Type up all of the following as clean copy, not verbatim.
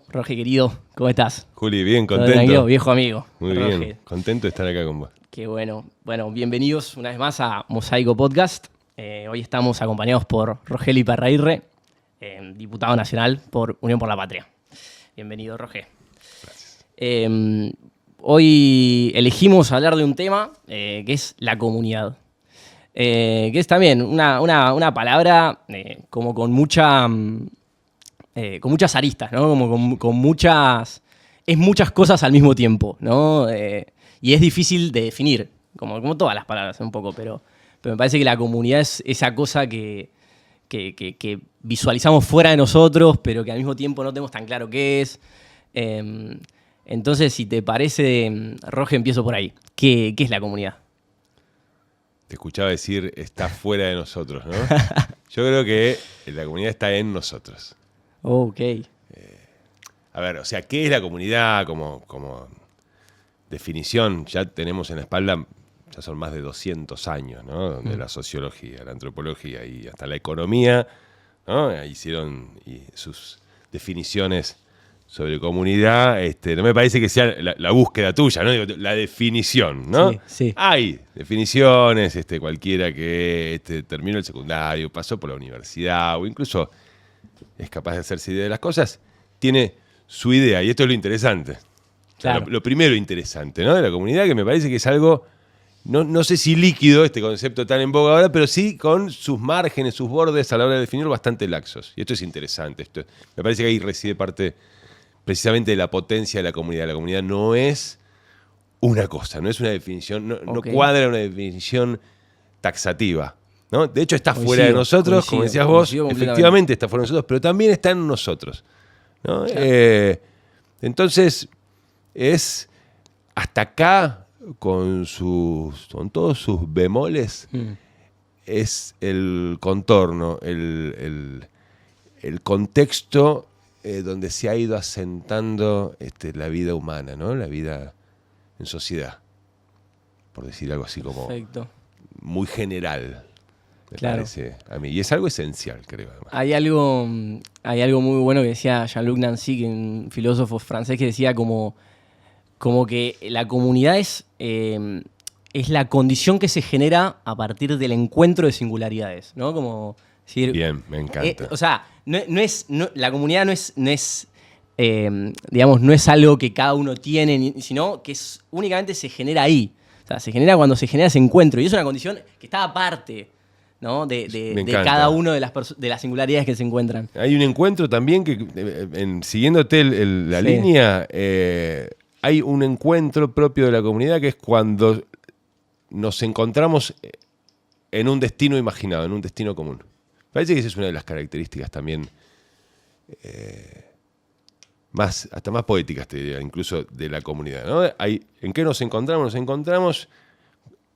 Roge, querido, ¿cómo estás? Juli, bien, ¿Todo contento. tranquilo? Viejo amigo. Muy Roge. bien, contento de estar acá con vos. Qué bueno. Bueno, bienvenidos una vez más a Mosaico Podcast. Hoy estamos acompañados por Rogelio Iparraguirre, diputado nacional por Unión por la Patria. Bienvenido, Roge. Gracias. Hoy elegimos hablar de un tema que es la comunidad. Que es también una palabra como con muchas aristas, ¿no? Como con muchas... Es muchas cosas al mismo tiempo, ¿no? Y es difícil de definir, como todas las palabras un poco, pero me parece que la comunidad es esa cosa que visualizamos fuera de nosotros, pero que al mismo tiempo no tenemos tan claro qué es. Entonces, si te parece, Roge, empiezo por ahí. ¿Qué es la comunidad? Te escuchaba decir, está fuera de nosotros, ¿no? Yo creo que la comunidad está en nosotros. Ok. A ver, o sea, ¿qué es la comunidad como definición? Ya tenemos en la espalda, ya son más de 200 años, ¿no? Donde la sociología, la antropología y hasta la economía, ¿no? Hicieron sus definiciones sobre comunidad. No me parece que sea la búsqueda tuya, ¿no? Digo, la definición, ¿no? Sí, sí. Hay definiciones, cualquiera que terminó el secundario, pasó por la universidad o incluso es capaz de hacerse idea de las cosas, tiene su idea, y esto es lo interesante. Claro. O sea, lo primero interesante, ¿no? De la comunidad, que me parece que es algo, no sé si líquido, este concepto tan en boga ahora, pero sí con sus márgenes, sus bordes a la hora de definirlo bastante laxos. Y esto es interesante. Me parece que ahí reside parte precisamente de la potencia de la comunidad. La comunidad no es una cosa, no es una definición, no cuadra una definición taxativa, ¿no? De hecho está fuera de nosotros, como decías vos, efectivamente está fuera de nosotros, pero también está en nosotros, ¿no? Claro. Entonces, es hasta acá, con todos sus bemoles, es el contorno, el contexto donde se ha ido asentando la vida humana, ¿no? La vida en sociedad, por decir algo así como Perfecto. muy general, me Claro. parece a mí. Y es algo esencial, creo. Además. Hay algo muy bueno que decía Jean-Luc Nancy, que un filósofo francés, que decía como que la comunidad es la condición que se genera a partir del encuentro de singularidades, ¿no? Como decir, bien, me encanta. O sea, la comunidad no es digamos, no es algo que cada uno tiene, sino que únicamente se genera ahí. O sea, se genera cuando se genera ese encuentro. Y es una condición que está aparte, ¿no? de cada uno de las singularidades que se encuentran. Hay un encuentro también que, siguiéndote la línea, hay un encuentro propio de la comunidad que es cuando nos encontramos en un destino imaginado, en un destino común. Parece que esa es una de las características también hasta más poéticas, te diría, incluso de la comunidad, ¿no? ¿En qué nos encontramos? Nos encontramos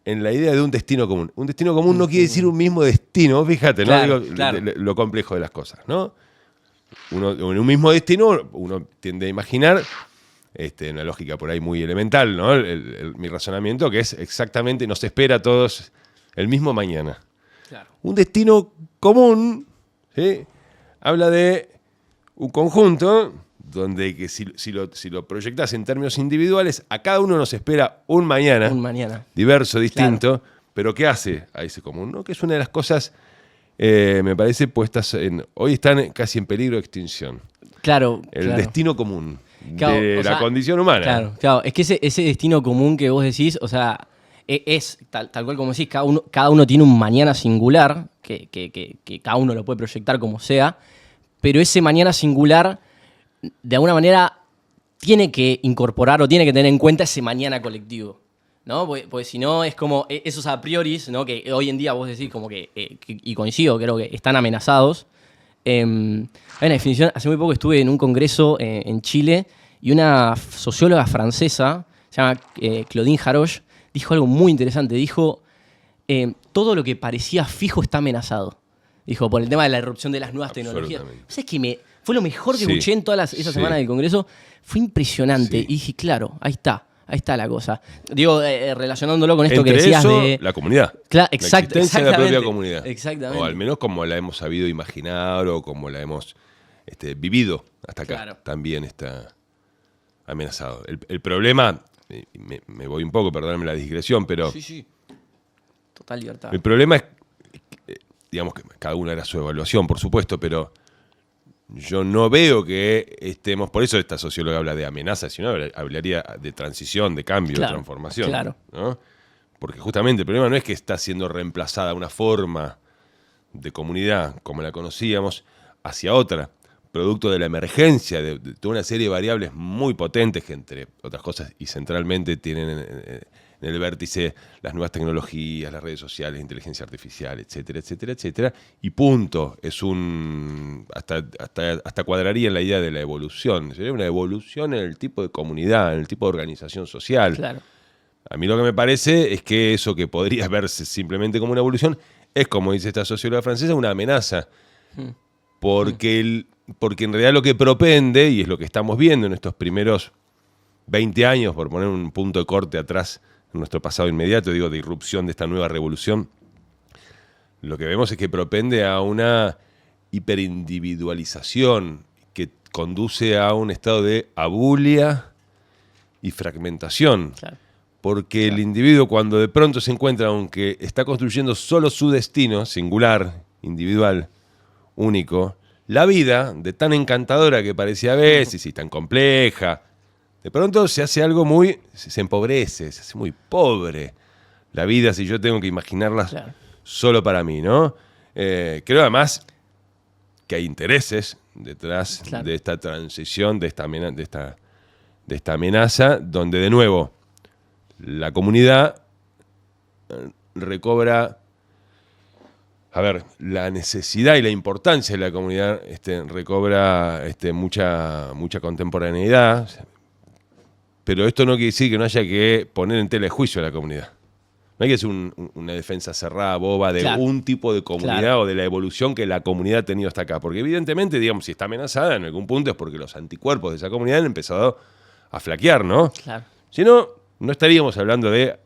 en la idea de un destino común. Un destino común no quiere decir un mismo destino, fíjate, claro, ¿no? Digo, claro. Lo complejo de las cosas, ¿no? En un mismo destino, uno tiende a imaginar, en una lógica por ahí muy elemental, ¿no? Mi razonamiento, que es exactamente, nos espera a todos el mismo mañana. Claro. Un destino común, ¿sí? Habla de un conjunto donde que si lo proyectás en términos individuales, a cada uno nos espera un mañana. Diverso, distinto, claro. Pero ¿qué hace a ese común? ¿No? Que es una de las cosas, me parece, puestas hoy están casi en peligro de extinción. Claro. El destino común, claro, de la condición humana. Claro. Es que ese destino común que vos decís, o sea, es tal cual como decís, cada uno tiene un mañana singular, que cada uno lo puede proyectar como sea, pero ese mañana singular, de alguna manera, tiene que incorporar o tiene que tener en cuenta ese mañana colectivo, ¿no? Porque si no, es como esos a priori, ¿no? Que hoy en día vos decís como y coincido, creo que están amenazados. Hay una definición, hace muy poco estuve en un congreso en Chile y una socióloga francesa, se llama Claudine Haroche, dijo algo muy interesante. Dijo, todo lo que parecía fijo está amenazado. Dijo, por el tema de la irrupción de las nuevas tecnologías. ¿Sabes qué? Fue lo mejor que escuché en todas esa semana del congreso. Fue impresionante. Sí. Y dije, claro, ahí está la cosa. Digo, relacionándolo con esto entre que decías eso, de... la comunidad. Claro, la existencia de la propia comunidad. Exactamente. O al menos como la hemos sabido imaginar o como la hemos vivido hasta acá. Claro. También está amenazado. El problema, me voy un poco, perdóname la digresión, pero Sí. Total libertad. el problema es, digamos que cada uno hará su evaluación, por supuesto, pero yo no veo que estemos, por eso esta socióloga habla de amenaza, sino hablaría de transición, de cambio, de transformación. Claro. ¿No? Porque justamente el problema no es que está siendo reemplazada una forma de comunidad como la conocíamos hacia otra, producto de la emergencia de toda una serie de variables muy potentes que, entre otras cosas y centralmente, tienen en el vértice las nuevas tecnologías, las redes sociales, inteligencia artificial, etcétera, etcétera, etcétera. Y punto. Es hasta cuadraría en la idea de la evolución. Sería una evolución en el tipo de comunidad, en el tipo de organización social. Claro. A mí lo que me parece es que eso que podría verse simplemente como una evolución es, como dice esta socióloga francesa, una amenaza. Porque en realidad lo que propende, y es lo que estamos viendo en estos primeros 20 años, por poner un punto de corte atrás en nuestro pasado inmediato, digo, de irrupción de esta nueva revolución, lo que vemos es que propende a una hiperindividualización que conduce a un estado de abulia y fragmentación. Claro. Porque el individuo, cuando de pronto se encuentra, aunque está construyendo solo su destino, singular, individual, único, la vida, de tan encantadora que parecía a veces y tan compleja, de pronto se hace algo se empobrece, se hace muy pobre. La vida, si yo tengo que imaginarla solo para mí, ¿no? Creo además que hay intereses detrás de esta transición, de esta amenaza, donde de nuevo la comunidad recobra, la necesidad y la importancia de la comunidad recobra mucha contemporaneidad, pero esto no quiere decir que no haya que poner en tela de juicio a la comunidad. No hay que hacer una defensa cerrada, boba, de un tipo de comunidad o de la evolución que la comunidad ha tenido hasta acá, porque evidentemente, digamos, si está amenazada en algún punto es porque los anticuerpos de esa comunidad han empezado a flaquear, ¿no? Claro. Si no, no estaríamos hablando de,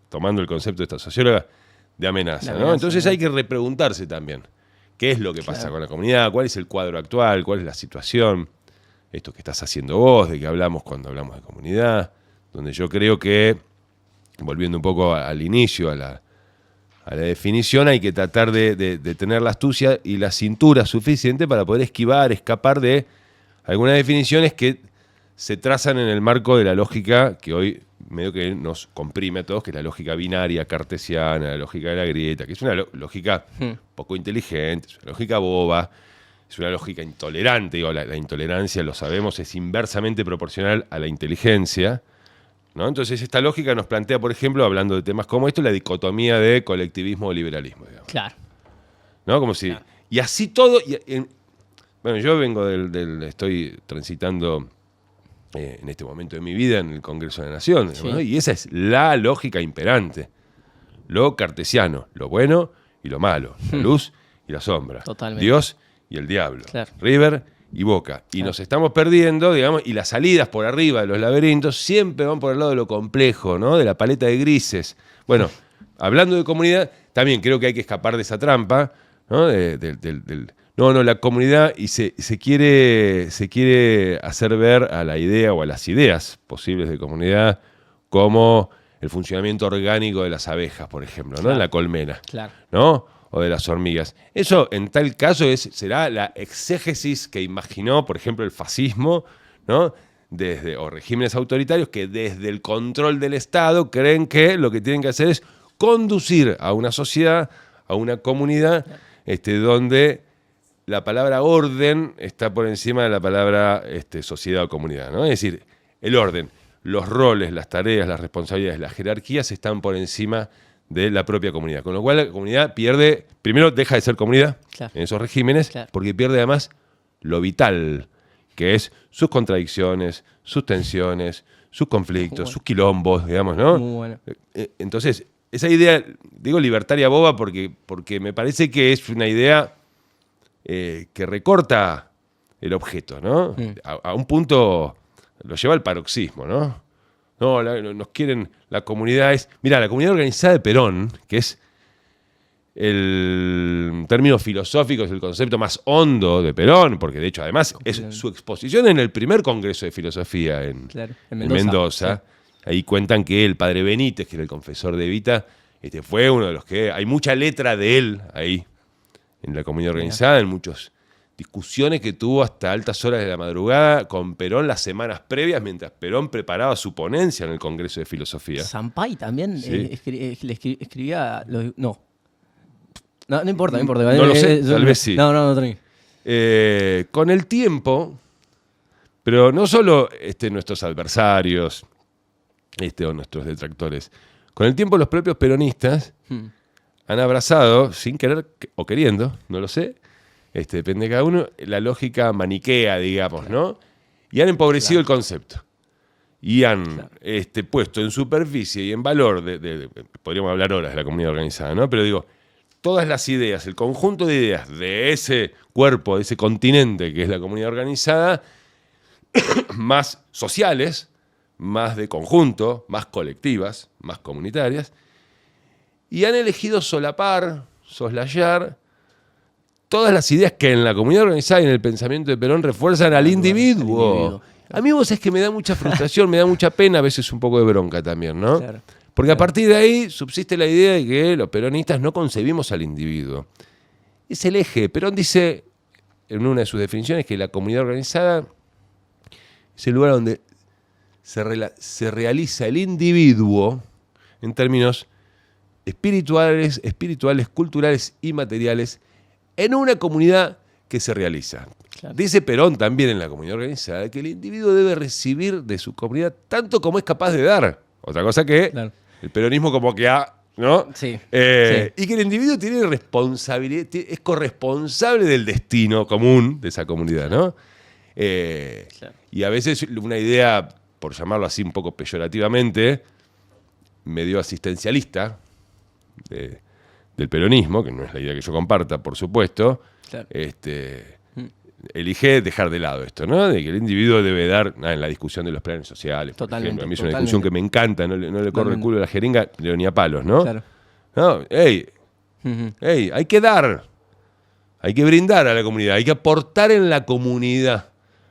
tomando el concepto de esta socióloga, de amenaza, ¿no? Entonces hay que repreguntarse también qué es lo que pasa con la comunidad, cuál es el cuadro actual, cuál es la situación, esto que estás haciendo vos, de que hablamos cuando hablamos de comunidad, donde yo creo que, volviendo un poco al inicio, a la definición, hay que tratar de tener la astucia y la cintura suficiente para poder escapar de algunas definiciones que se trazan en el marco de la lógica que hoy medio que nos comprime a todos, que es la lógica binaria, cartesiana, la lógica de la grieta, que es una lógica poco inteligente, es una lógica boba, es una lógica intolerante. Digo, la intolerancia, lo sabemos, es inversamente proporcional a la inteligencia, ¿no? Entonces esta lógica nos plantea, por ejemplo, hablando de temas como esto, la dicotomía de colectivismo o liberalismo, digamos. Claro. ¿No? Como si... Claro. Y así todo... bueno, yo vengo estoy transitando en este momento de mi vida en el Congreso de la Nación, ¿no? Y esa es la lógica imperante. Lo cartesiano, lo bueno y lo malo, la luz y la sombra, Totalmente. Dios y el diablo, River y Boca. Y nos estamos perdiendo, digamos, y las salidas por arriba de los laberintos siempre van por el lado de lo complejo, ¿no? De la paleta de grises. Bueno, hablando de comunidad, también creo que hay que escapar de esa trampa, ¿no? La comunidad, y se quiere hacer ver a la idea o a las ideas posibles de comunidad como el funcionamiento orgánico de las abejas, por ejemplo, ¿no? En la colmena, ¿no? O de las hormigas. Eso, en tal caso, será la exégesis que imaginó, por ejemplo, el fascismo, ¿no? O regímenes autoritarios que desde el control del Estado creen que lo que tienen que hacer es conducir a una sociedad, a una comunidad, donde la palabra orden está por encima de la palabra sociedad o comunidad, ¿no? Es decir, el orden, los roles, las tareas, las responsabilidades, las jerarquías están por encima de la propia comunidad. Con lo cual la comunidad pierde, primero deja de ser comunidad en esos regímenes, porque pierde además lo vital, que es sus contradicciones, sus tensiones, sus conflictos, sus quilombos, digamos, ¿no? Muy bueno. Entonces, esa idea, digo libertaria boba porque me parece que es una idea que recorta el objeto, ¿no? A un punto lo lleva al paroxismo, ¿no? No, nos quieren, la comunidad es... Mirá, la comunidad organizada de Perón, que es el término filosófico es el concepto más hondo de Perón, porque de hecho además es su exposición en el primer Congreso de Filosofía en Mendoza. Sí. Ahí cuentan que el padre Benítez, que era el confesor de Evita, fue uno de los que... Hay mucha letra de él ahí, en la comunidad organizada, en muchas discusiones que tuvo hasta altas horas de la madrugada con Perón las semanas previas, mientras Perón preparaba su ponencia en el Congreso de Filosofía. Sampay también Sí. escribía... No importa. No lo sé, tal vez sí. No, tranqui. Con el tiempo, pero no solo nuestros adversarios o nuestros detractores, con el tiempo los propios peronistas han abrazado, sin querer o queriendo, no lo sé, depende de cada uno, la lógica maniquea, digamos, ¿no? Y han empobrecido el concepto. Y han puesto en superficie y en valor, podríamos hablar horas de la comunidad organizada, ¿no? Pero digo, todas las ideas, el conjunto de ideas de ese cuerpo, de ese continente que es la comunidad organizada, más sociales, más de conjunto, más colectivas, más comunitarias, y han elegido solapar, soslayar, todas las ideas que en la comunidad organizada y en el pensamiento de Perón refuerzan al individuo. A mí vos es que me da mucha frustración, me da mucha pena, a veces un poco de bronca también, ¿no? Claro. Porque a partir de ahí subsiste la idea de que los peronistas no concebimos al individuo. Es el eje. Perón dice, en una de sus definiciones, que la comunidad organizada es el lugar donde se realiza el individuo en términos espirituales, culturales y materiales en una comunidad que se realiza. Claro. Dice Perón también en la comunidad organizada que el individuo debe recibir de su comunidad tanto como es capaz de dar. Otra cosa que el peronismo como que ha... ¿no? Sí. Y que el individuo tiene responsabilidad, es corresponsable del destino común de esa comunidad, ¿no? Y a veces una idea, por llamarlo así un poco peyorativamente, medio asistencialista del peronismo, que no es la idea que yo comparta, por supuesto, elige dejar de lado esto, ¿no? De que el individuo debe dar en la discusión de los planes sociales. Totalmente. A mí es una discusión que me encanta, no le corre el culo de la jeringa ni a palos, ¿no? Claro. No, hay que dar, hay que brindar a la comunidad, hay que aportar en la comunidad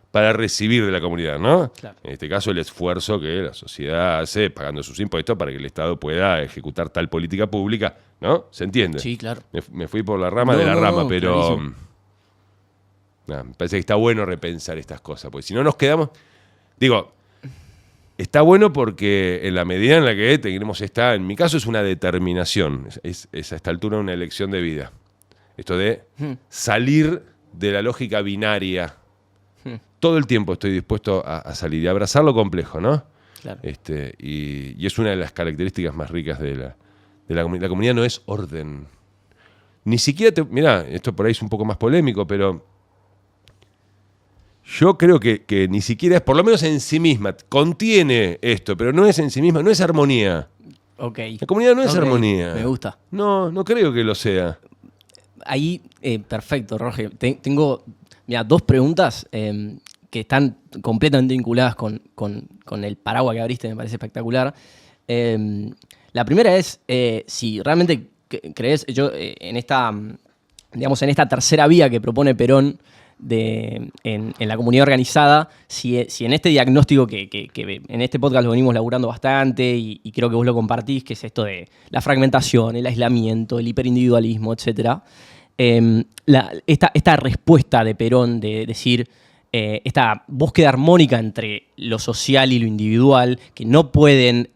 para recibir de la comunidad, ¿no? Claro. En este caso, el esfuerzo que la sociedad hace pagando sus impuestos para que el Estado pueda ejecutar tal política pública, ¿no? ¿Se entiende? Sí, claro. Me fui por la rama de la rama, pero... clarísimo. Me parece que está bueno repensar estas cosas, porque si no nos quedamos... Digo, está bueno porque en la medida en la que tenemos en mi caso es una determinación, es a esta altura una elección de vida. Esto de salir de la lógica binaria. Todo el tiempo estoy dispuesto a salir y abrazar lo complejo, ¿no? Claro. Y es una de las características más ricas de la comunidad. La comunidad no es orden. Ni siquiera... Mirá, esto por ahí es un poco más polémico, pero... Yo creo que ni siquiera es, por lo menos en sí misma, contiene esto, pero no es en sí misma, no es armonía. Ok. La comunidad no es armonía. Me gusta. No creo que lo sea. Ahí, perfecto, Roger. Tengo, dos preguntas que están completamente vinculadas con el paraguas que abriste, me parece espectacular. La primera es si realmente crees, en esta tercera vía que propone Perón, en la comunidad organizada, si en este diagnóstico que en este podcast lo venimos laburando bastante y creo que vos lo compartís, que es esto de la fragmentación, el aislamiento, el hiperindividualismo, etc. Esta respuesta de Perón de decir esta búsqueda armónica entre lo social y lo individual, que no pueden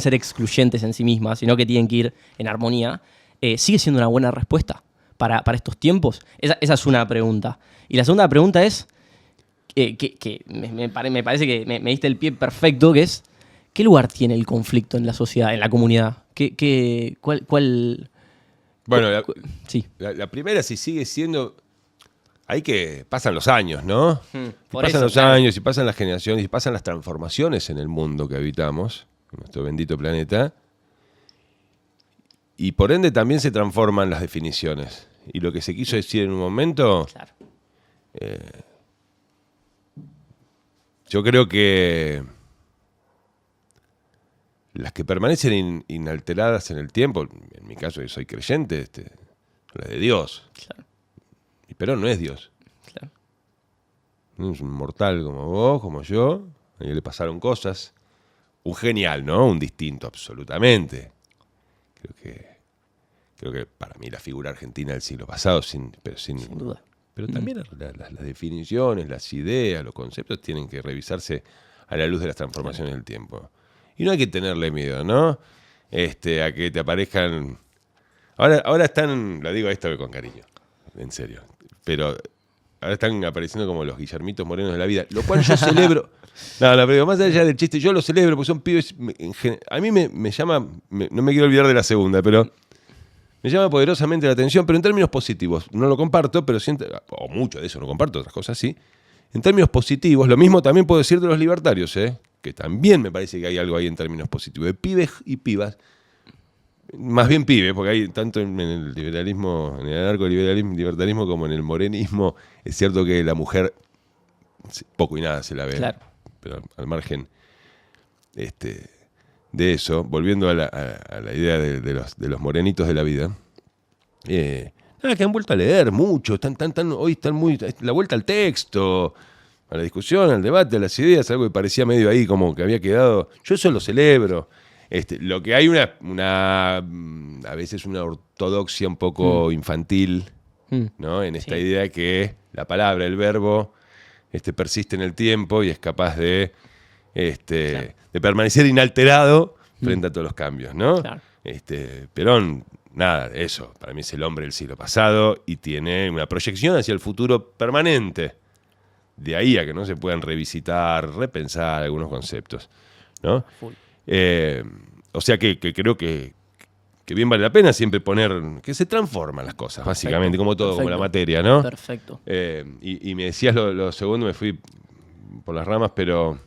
ser excluyentes en sí mismas, sino que tienen que ir en armonía, sigue siendo una buena respuesta para estos tiempos? Esa es una pregunta. Y la segunda pregunta es, que me parece que me diste el pie perfecto, que es, ¿qué lugar tiene el conflicto en la sociedad, en la comunidad? ¿Cuál? Bueno, sí. La primera, si sigue siendo... pasan los años, ¿no? Pasan los años y pasan las generaciones y pasan las transformaciones en el mundo que habitamos, en nuestro bendito planeta. Y por ende también se transforman las definiciones. Y lo que se quiso decir en un momento, Claro. Yo creo que las que permanecen inalteradas en el tiempo, en mi caso yo soy creyente, la de Dios. Claro. Y Perón no es Dios. Claro. Es un mortal como vos, como yo. A él le pasaron cosas. Un genial, ¿no? Un distinto, absolutamente. Creo que para mí la figura argentina del siglo pasado, sin duda. Pero también las definiciones, las ideas, los conceptos tienen que revisarse a la luz de las transformaciones del tiempo. Y no hay que tenerle miedo, ¿no? A que te aparezcan... Ahora están, lo digo esto con cariño, en serio, pero ahora están apareciendo como los Guillermitos Morenos de la vida, lo cual yo celebro. No, pero más allá del chiste, yo lo celebro porque son pibes... A mí me llama... no me quiero olvidar de la segunda, pero... Me llama poderosamente la atención, pero en términos positivos. No lo comparto, pero siento... O mucho de eso no comparto, otras cosas sí. En términos positivos, lo mismo también puedo decir de los libertarios, que también me parece que hay algo ahí en términos positivos. De pibes y pibas, más bien pibes, porque hay tanto en el liberalismo, en el anarco-libertarismo como en el morenismo, es cierto que la mujer poco y nada se la ve. Claro. Pero al margen de eso, volviendo a la idea de los morenitos de la vida, que han vuelto a leer mucho, hoy están muy... La vuelta al texto, a la discusión, al debate, a las ideas, algo que parecía medio ahí como que había quedado... Yo eso lo celebro. Lo que hay a veces una ortodoxia un poco infantil, ¿no? En esta idea que la palabra, el verbo, persiste en el tiempo y es capaz de permanecer inalterado frente a todos los cambios, ¿no? Claro. Perón, nada, eso, para mí es el hombre del siglo pasado y tiene una proyección hacia el futuro permanente. De ahí a que no se puedan revisitar, repensar algunos conceptos, ¿no? O sea que creo que bien vale la pena siempre poner... Que se transforman las cosas, básicamente, como todo, como la materia, ¿no? Perfecto. Y me decías lo segundo, me fui por las ramas, pero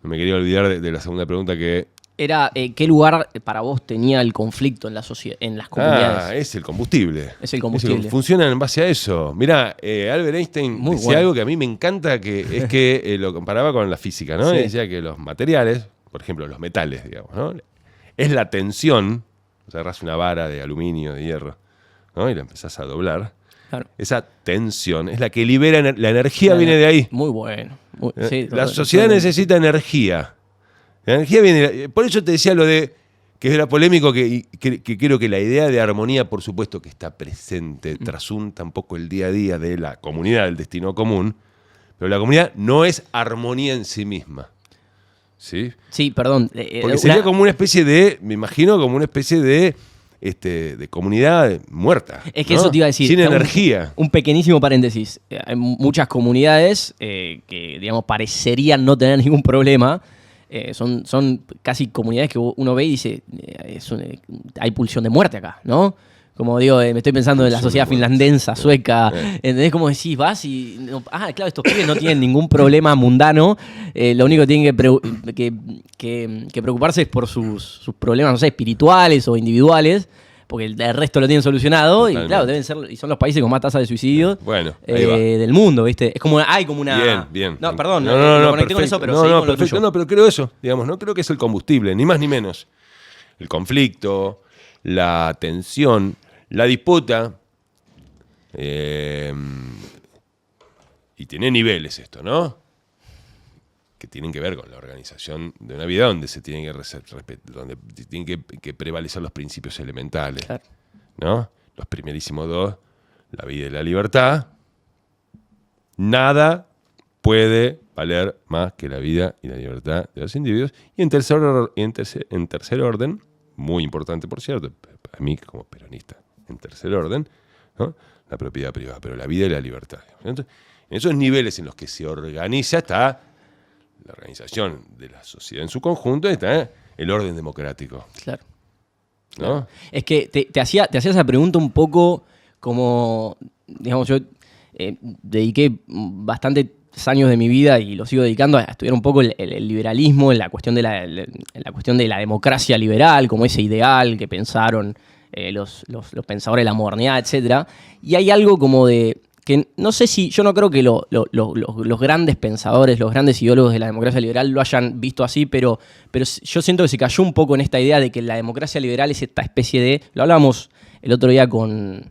no me quería olvidar de la segunda pregunta que... Era, ¿qué lugar para vos tenía el conflicto en la en las comunidades? Es el combustible. Es el combustible. Funcionan en base a eso. Mirá, Albert Einstein Muy decía bueno. algo que a mí me encanta, que es que lo comparaba con la física, ¿no? Sí. Y decía que los materiales, por ejemplo, los metales, digamos, ¿no? Es la tensión, o sea, agarrás una vara de aluminio, de hierro, ¿no? Y la empezás a doblar. Claro. Esa tensión es la que libera la energía, viene de ahí. Muy bueno. La sociedad necesita energía. La energía viene... Por eso te decía lo de... Que era polémico, que creo que la idea de armonía, por supuesto, que está presente, trasunta un poco el día a día de la comunidad, del destino común, pero la comunidad no es armonía en sí misma. ¿Sí? Sí, perdón. Porque sería como una especie de... Me imagino como una especie de comunidad muerta. Es que ¿no? eso te iba a decir. Sin energía. Un pequeñísimo paréntesis. Hay muchas comunidades que, digamos, parecerían no tener ningún problema. Son casi comunidades que uno ve y dice, hay pulsión de muerte acá, ¿no? Como digo, me estoy pensando en la sociedad finlandesa, sueca, ¿entendés? Como decís, vas y... claro, estos pibes no tienen ningún problema mundano, lo único que tienen que preocuparse es por sus problemas, no sé, espirituales o individuales, porque el resto lo tienen solucionado. Totalmente. Y claro, deben ser, y son los países con más tasas de suicidio del mundo, ¿viste? Es como hay como una... Bien. No, perdón, no, conecté con eso, pero no, perfecto. No, pero creo eso, digamos, no creo que es el combustible, ni más ni menos. El conflicto, la tensión, la disputa, y tiene niveles esto, ¿no? Que tienen que ver con la organización de una vida donde se tienen donde tienen que prevalecer los principios elementales, claro, ¿no? Los primerísimos dos, la vida y la libertad. Nada puede valer más que la vida y la libertad de los individuos. Y en tercer orden, muy importante por cierto, para mí como peronista, en tercer orden, ¿no? La propiedad privada, pero la vida y la libertad. Entonces, en esos niveles en los que se organiza está la organización de la sociedad en su conjunto, está el orden democrático. Claro. ¿No? Claro. Es que te hacía esa pregunta un poco como, digamos, yo dediqué bastantes años de mi vida y lo sigo dedicando a estudiar un poco el liberalismo, en la cuestión de la democracia liberal, como ese ideal que pensaron los pensadores de la modernidad, etc. Y hay algo como de que no sé si, yo no creo que los grandes pensadores, los grandes ideólogos de la democracia liberal lo hayan visto así, pero yo siento que se cayó un poco en esta idea de que la democracia liberal es esta especie de, lo hablábamos el otro día con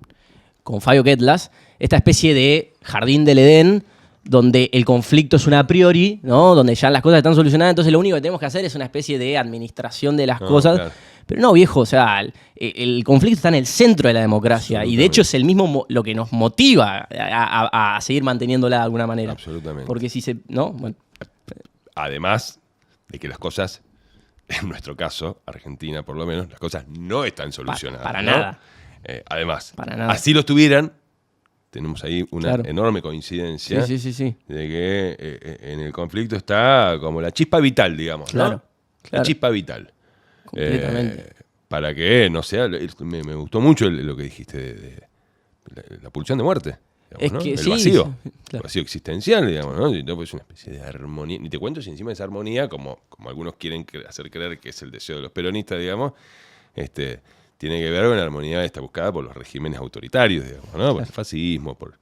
Fabio Ketlas, esta especie de jardín del Edén, donde el conflicto es un a priori, ¿no? Donde ya las cosas están solucionadas, entonces lo único que tenemos que hacer es una especie de administración de las cosas. Claro. Pero no, viejo, o sea, el conflicto está en el centro de la democracia y de hecho es el mismo lo que nos motiva a seguir manteniéndola de alguna manera. Absolutamente. Porque si se... ¿no? Bueno. Además de que las cosas, en nuestro caso, Argentina por lo menos, las cosas no están solucionadas. Para ¿no? nada. Además, para nada. Así lo estuvieran, tenemos ahí una claro. enorme coincidencia sí. de que en el conflicto está como la chispa vital, digamos, ¿no? Claro. La chispa vital. Completamente. Para que no sea... Me gustó mucho lo que dijiste de la pulsión de muerte. Digamos, es ¿no? que el sí, vacío. claro. El vacío existencial, digamos, ¿no? Y es una especie de armonía. Ni te cuento si encima de esa armonía, como algunos quieren hacer creer que es el deseo de los peronistas, digamos, tiene que ver con la armonía esta buscada por los regímenes autoritarios, digamos, ¿no? Por el fascismo, por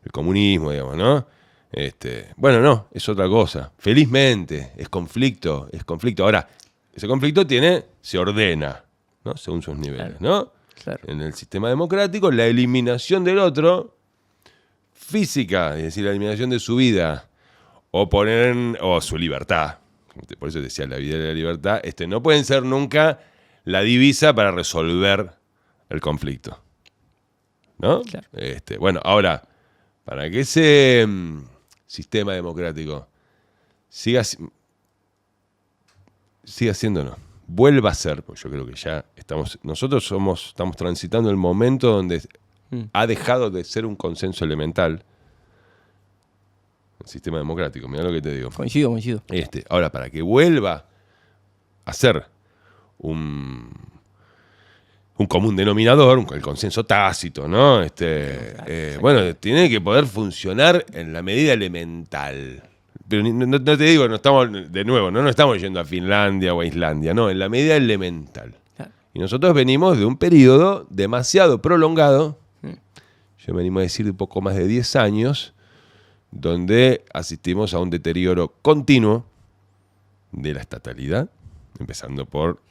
el comunismo, digamos, ¿no? Bueno, no, es otra cosa. Felizmente, es conflicto. Ahora, ese conflicto se ordena, ¿no? Según sus niveles, ¿no? Claro. En el sistema democrático, la eliminación del otro, física, es decir, la eliminación de su vida, o su libertad, por eso decía la vida y la libertad, no pueden ser nunca la divisa para resolver el conflicto, ¿no? Claro. Bueno, ahora, para que ese sistema democrático siga siendo, vuelva a ser, porque yo creo que ya estamos transitando el momento donde ha dejado de ser un consenso elemental el sistema democrático, mirá lo que te digo. Coincido. Ahora, para que vuelva a ser un común denominador, el consenso tácito, ¿no? Bueno, tiene que poder funcionar en la medida elemental. Pero no te digo, no estamos yendo a Finlandia o a Islandia, no, en la medida elemental. Claro. Y nosotros venimos de un periodo demasiado prolongado, yo me animo a decir de poco más de 10 años, donde asistimos a un deterioro continuo de la estatalidad, empezando por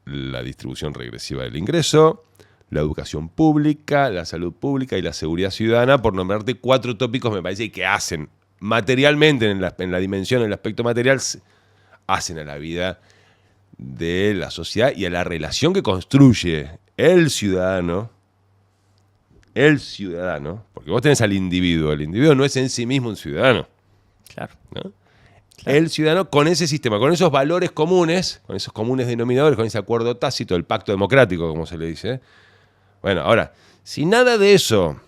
la distribución regresiva del ingreso, la educación pública, la salud pública y la seguridad ciudadana, por nombrarte 4 tópicos, me parece que hacen materialmente, en la dimensión, en el aspecto material, hacen a la vida de la sociedad y a la relación que construye el ciudadano, porque vos tenés al individuo, el individuo no es en sí mismo un ciudadano. Claro. ¿No? Claro. El ciudadano con ese sistema, con esos valores comunes, con esos comunes denominadores, con ese acuerdo tácito, el pacto democrático, como se le dice. Bueno, ahora, si nada de eso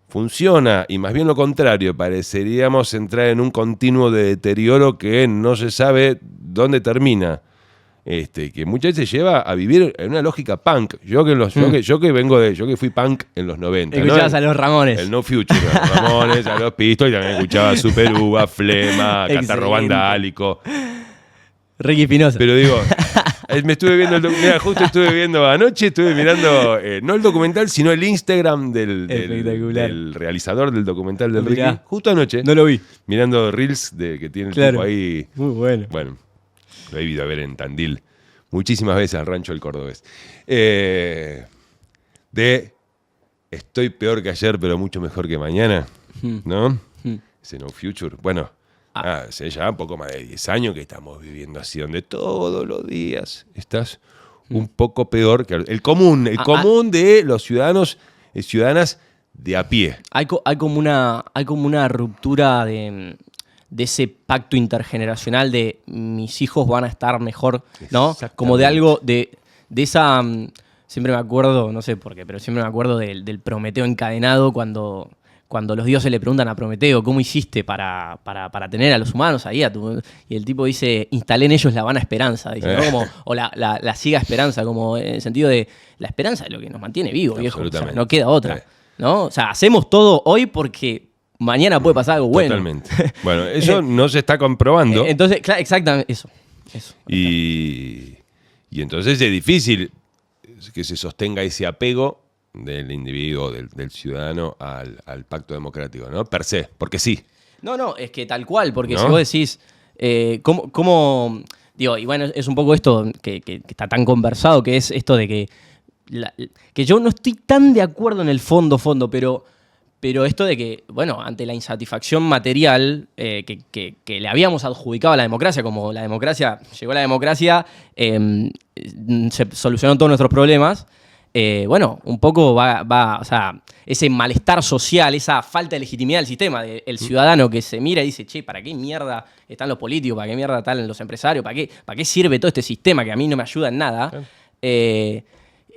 funciona, y más bien lo contrario, pareceríamos entrar en un continuo de deterioro que no se sabe dónde termina, que muchas veces lleva a vivir en una lógica punk. Yo que fui punk en los 90. Escuchabas, ¿no? A los Ramones. El No Future, a los Ramones, a los Pistols, y también escuchaba a Super Uva, Flema, Catarro Vandálico. Ricky Espinosa. Pero digo, me estuve viendo justo anoche estuve mirando, no el documental, sino el Instagram del realizador del documental del Ricky. Justo anoche. No lo vi. Mirando reels que tiene el tipo ahí. Muy bueno. Bueno, lo he ido a ver en Tandil muchísimas veces al rancho del Cordobés. Estoy peor que ayer, pero mucho mejor que mañana, ¿no? Ese No Future. Bueno, hace ya un poco más de 10 años que estamos viviendo así, donde todos los días estás un poco peor que el común de los ciudadanos y ciudadanas de a pie. Hay como una ruptura de ese pacto intergeneracional de mis hijos van a estar mejor, ¿no? Como de algo, de esa... Siempre me acuerdo, no sé por qué, pero siempre me acuerdo del Prometeo encadenado cuando los dioses le preguntan a Prometeo, ¿cómo hiciste para tener a los humanos ahí? Y el tipo dice, instalé en ellos la vana esperanza, dice, ¿no? Como, o la ciega esperanza, como en el sentido de la esperanza es lo que nos mantiene vivos, viejo. O sea, no queda otra, ¿no? O sea, hacemos todo hoy porque mañana puede pasar algo bueno. Totalmente. Bueno, eso no se está comprobando. Entonces, claro, exactamente, eso. Y entonces es difícil que se sostenga ese apego, del individuo, del ciudadano al pacto democrático, ¿no? Per se, porque sí. No, es que tal cual, porque ¿No? si vos decís, digo, y bueno, es un poco esto que está tan conversado, que es esto de que yo no estoy tan de acuerdo en el fondo, pero esto de que, bueno, ante la insatisfacción material que le habíamos adjudicado a la democracia, como llegó la democracia, se solucionaron todos nuestros problemas. Bueno, un poco o sea, ese malestar social, esa falta de legitimidad del sistema, del ciudadano que se mira y dice, che, ¿para qué mierda están los políticos? ¿Para qué mierda están los empresarios? ¿Para qué sirve todo este sistema que a mí no me ayuda en nada?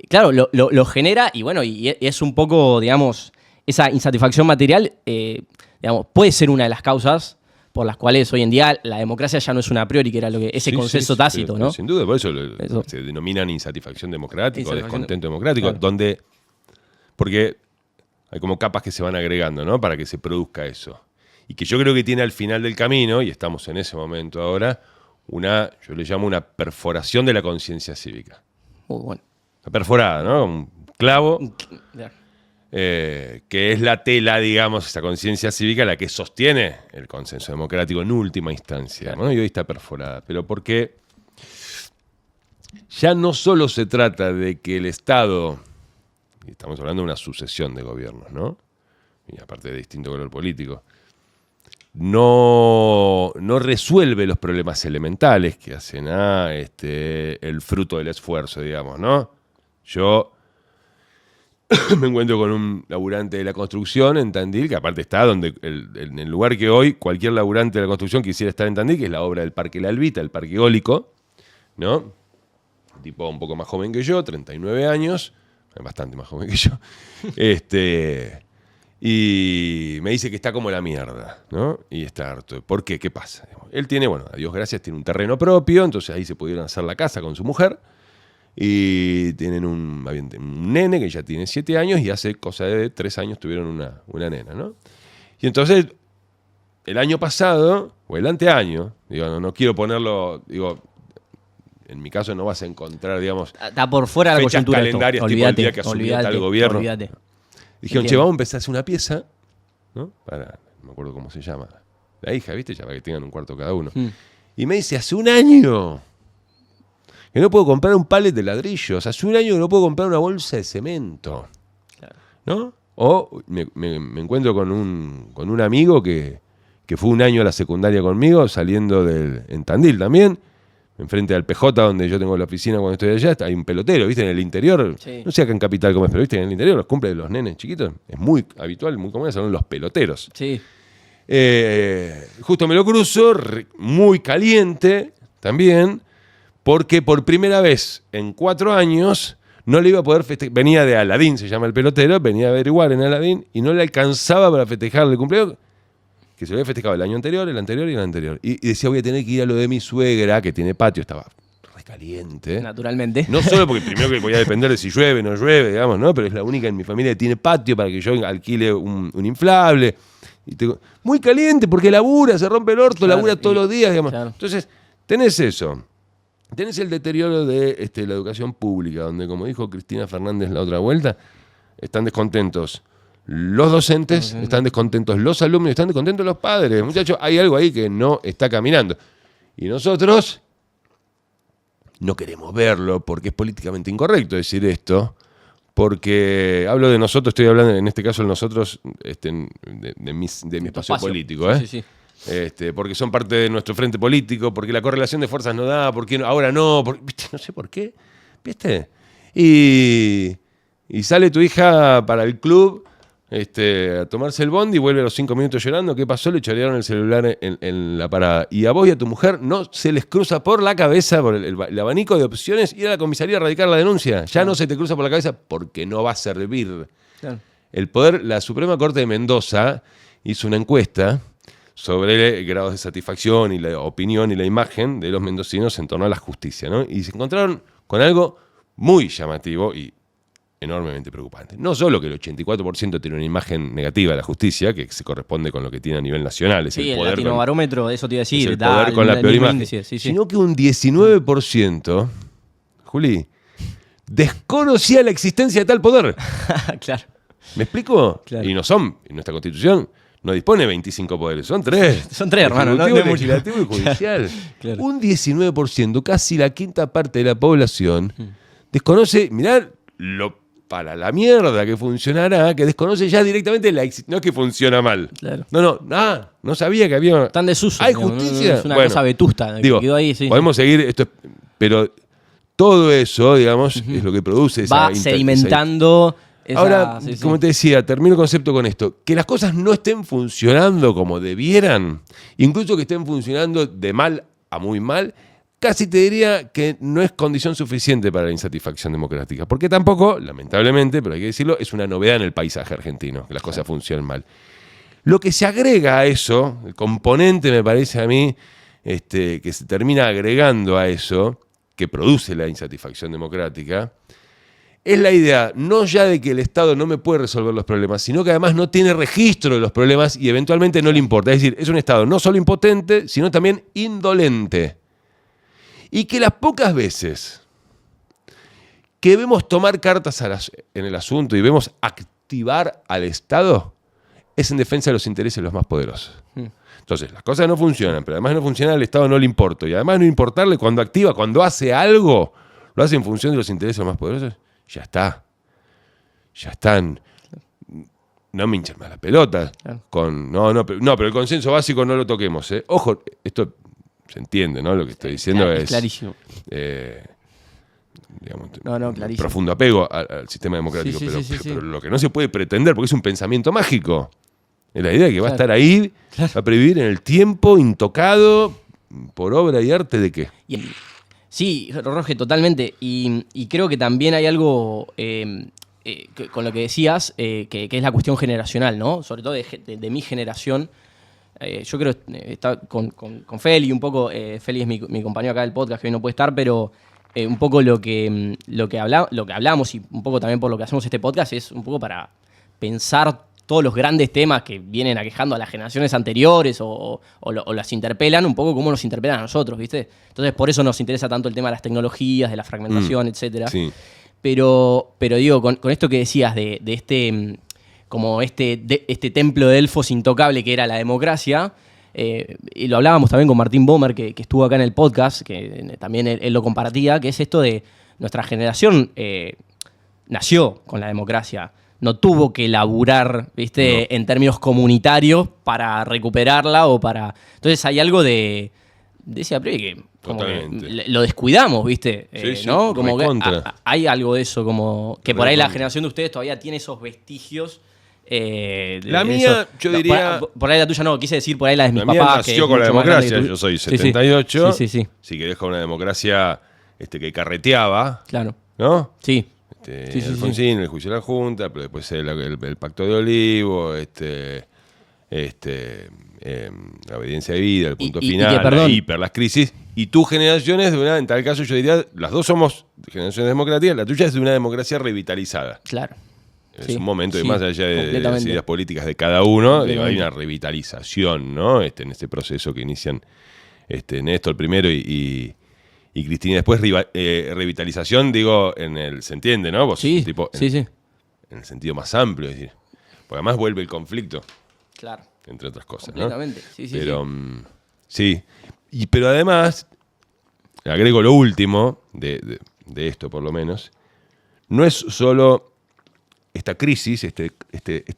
Claro, lo genera y bueno, y es un poco, digamos, esa insatisfacción material, digamos, puede ser una de las causas por las cuales hoy en día la democracia ya no es una priori, que era ese consenso tácito, ¿no? Sin duda, por eso se denominan insatisfacción democrática o descontento democrático, claro. donde, porque hay como capas que se van agregando, ¿no? Para que se produzca eso. Y que yo creo que tiene al final del camino, y estamos en ese momento ahora, yo le llamo una perforación de la conciencia cívica. Bueno. Una perforada, ¿no? Un clavo. Que es la tela, digamos, esa conciencia cívica la que sostiene el consenso democrático en última instancia, ¿no? Y hoy está perforada. Pero porque ya no solo se trata de que el Estado, y estamos hablando de una sucesión de gobiernos, ¿no? Y aparte de distinto color político, no resuelve los problemas elementales que hacen el fruto del esfuerzo, digamos, ¿no? Yo me encuentro con un laburante de la construcción en Tandil, que aparte está donde en el lugar que hoy cualquier laburante de la construcción quisiera estar en Tandil, que es la obra del Parque La Albita, el Parque Eólico, ¿no? Un tipo un poco más joven que yo, 39 años, bastante más joven que yo, y me dice que está como la mierda, ¿no? Y está harto. ¿Por qué? ¿Qué pasa? Él tiene, bueno, a Dios gracias, tiene un terreno propio, entonces ahí se pudieron hacer la casa con su mujer. Y tienen un nene que ya tiene 7 años y hace cosa de 3 años tuvieron una nena, ¿no? Y entonces, el año pasado, o el anteaño, digo, no quiero ponerlo, digo, en mi caso no vas a encontrar, digamos, está por fuera de la fechas coyuntura calendarias tipo el día que asumió tal gobierno. Olvídate. Dijeron, che, vamos a empezar a hacer una pieza, ¿no? No me acuerdo cómo se llama, la hija, ¿viste? Ya para que tengan un cuarto cada uno. Y me dice, hace un año que no puedo comprar un palet de ladrillos. Hace un año que no puedo comprar una bolsa de cemento. Claro. ¿No? O me encuentro con un amigo que fue un año a la secundaria conmigo, saliendo en Tandil también, enfrente al PJ, donde yo tengo la oficina cuando estoy allá. Hay un pelotero, ¿viste? En el interior. Sí. No sé acá en Capital cómo es, pero ¿viste? En el interior los cumples de los nenes chiquitos es muy habitual, muy común, son los peloteros. Sí. Justo me lo cruzo, muy caliente también, porque por primera vez en 4 años no le iba a poder festejar. Venía de Aladín, se llama el pelotero, venía a averiguar en Aladín y no le alcanzaba para festejarle el cumpleaños, que se lo había festejado el año anterior, el anterior y el anterior. Y decía, voy a tener que ir a lo de mi suegra, que tiene patio, estaba recaliente. Naturalmente. No solo porque primero que voy a depender de si llueve o no llueve, digamos, ¿no? Pero es la única en mi familia que tiene patio para que yo alquile un inflable. Muy caliente porque labura, se rompe el orto, claro, labura todos los días, digamos. Claro. Entonces, tenés eso. Tenés el deterioro de la educación pública, donde, como dijo Cristina Fernández la otra vuelta, están descontentos los docentes, están descontentos los alumnos, están descontentos los padres. Muchachos, hay algo ahí que no está caminando. Y nosotros no queremos verlo porque es políticamente incorrecto decir esto, porque hablo de nosotros, estoy hablando en este caso de nosotros, de mi espacio político, ¿eh? Sí. Porque son parte de nuestro frente político, porque la correlación de fuerzas no da, porque ahora no, ¿viste? No sé por qué, ¿viste? Y sale tu hija para el club a tomarse el bondi y vuelve a los 5 minutos llorando. ¿Qué pasó? Le chorearon el celular en la parada. Y a vos y a tu mujer no se les cruza por la cabeza, por el abanico de opciones, ir a la comisaría a radicar la denuncia. Ya no se te cruza por la cabeza porque no va a servir. Claro. La Suprema Corte de Mendoza hizo una encuesta sobre grados de satisfacción y la opinión y la imagen de los mendocinos en torno a la justicia, ¿no? Y se encontraron con algo muy llamativo y enormemente preocupante. No solo que el 84% tiene una imagen negativa de la justicia, que se corresponde con lo que tiene a nivel nacional, es sí, el poder Latino Barómetro, eso te iba a decir, es el poder con la peor imagen, sino que un 19%, Juli, desconocía la existencia de tal poder. Claro. ¿Me explico? Claro. Y no son, en nuestra Constitución no dispone de 25 poderes, son 3. Son 3, hermano, no Ejecutivo, es mucho. legislativo y judicial. Claro. Un 19%, casi la quinta parte de la población, desconoce, mirá para la mierda que funcionará, que desconoce ya directamente no es que funciona mal. Claro. No sabía que había... Tan desuso. ¿Hay digamos, justicia? Es una Bueno, cosa vetusta. Que digo, quedó ahí, sí. podemos seguir, pero todo eso, digamos, es lo que produce esa... Va sedimentando... Ahora, sí, sí. como te decía, termino el concepto con esto. Que las cosas no estén funcionando como debieran, incluso que estén funcionando de mal a muy mal, casi te diría que no es condición suficiente para la insatisfacción democrática. Porque tampoco, lamentablemente, pero hay que decirlo, es una novedad en el paisaje argentino, que las cosas funcionen mal. Lo que se agrega a eso, el componente me parece a mí, que se termina agregando a eso, que produce la insatisfacción democrática, es la idea no ya de que el Estado no me puede resolver los problemas, sino que además no tiene registro de los problemas y eventualmente no le importa. Es decir, es un Estado no solo impotente, sino también indolente. Y que las pocas veces que vemos tomar cartas en el asunto y vemos activar al Estado, es en defensa de los intereses de los más poderosos. Entonces, las cosas no funcionan, pero además no funciona, al Estado no le importa. Y además no importarle cuando activa, cuando hace algo, lo hace en función de los intereses de los más poderosos. Ya está. Ya están. No me hinchen más la pelota. Claro. Pero el consenso básico no lo toquemos. Ojo, esto se entiende, ¿no? Lo que estoy diciendo claro, es clarísimo. Digamos, clarísimo. Profundo apego al sistema democrático. Pero lo que no se puede pretender, porque es un pensamiento mágico, es la idea de que va a estar ahí, va a previvir en el tiempo, intocado, por obra y arte de qué. Sí, Roge, totalmente. Y creo que también hay algo con lo que decías, que es la cuestión generacional, ¿no? Sobre todo de mi generación. Yo creo que está con Feli un poco. Feli es mi compañero acá del podcast, que hoy no puede estar, pero un poco lo que hablamos y un poco también por lo que hacemos este podcast es un poco para pensar todos los grandes temas que vienen aquejando a las generaciones anteriores o las interpelan, un poco como nos interpelan a nosotros, ¿viste? Entonces, por eso nos interesa tanto el tema de las tecnologías, de la fragmentación, etcétera. Sí. Pero digo, con esto que decías de este templo de elfos intocable que era la democracia, y lo hablábamos también con Martín Bomer, que estuvo acá en el podcast, que también él lo compartía, que es esto de nuestra generación nació con la democracia. No tuvo que laburar, ¿viste? No. En términos comunitarios para recuperarla o para... Entonces hay algo de ese apre que como que lo descuidamos, ¿viste? Sí, ¿no? Como que hay algo de eso, como que por ahí la generación de ustedes todavía tiene esos vestigios. La mía, yo diría... Por ahí la tuya no, quise decir por ahí la de mis papás. La mía nació con la democracia, yo soy 78. Sí. Si querés, con una democracia que carreteaba. Claro. ¿No? Sí. Alfonsín, el juicio de la Junta, pero después el Pacto de Olivo, la obediencia de vida, el punto final, las crisis. Y tu generación es en tal caso yo diría, las dos somos generaciones democráticas, la tuya es de una democracia revitalizada. Claro. Es un momento que más allá de las ideas políticas de cada uno, hay una revitalización, ¿no? En este proceso que inician Néstor primero y Cristina después, revitalización, digo, se entiende, ¿no? Vos, sí. En el sentido más amplio, es decir, porque además vuelve el conflicto. Claro. Entre otras cosas, completamente. ¿no? Pero, sí. Pero además, agrego lo último de esto, por lo menos, no es solo esta crisis, este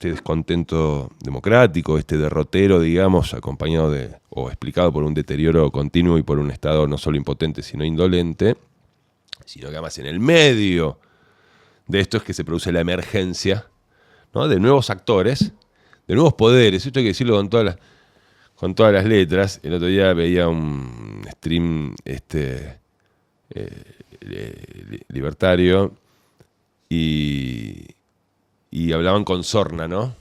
descontento democrático, este derrotero, digamos, acompañado o explicado por un deterioro continuo y por un Estado no solo impotente, sino indolente, sino que además en el medio de esto es que se produce la emergencia, ¿no? De nuevos actores, de nuevos poderes. Esto hay que decirlo con todas las letras. El otro día veía un stream libertario y hablaban con sorna, ¿no?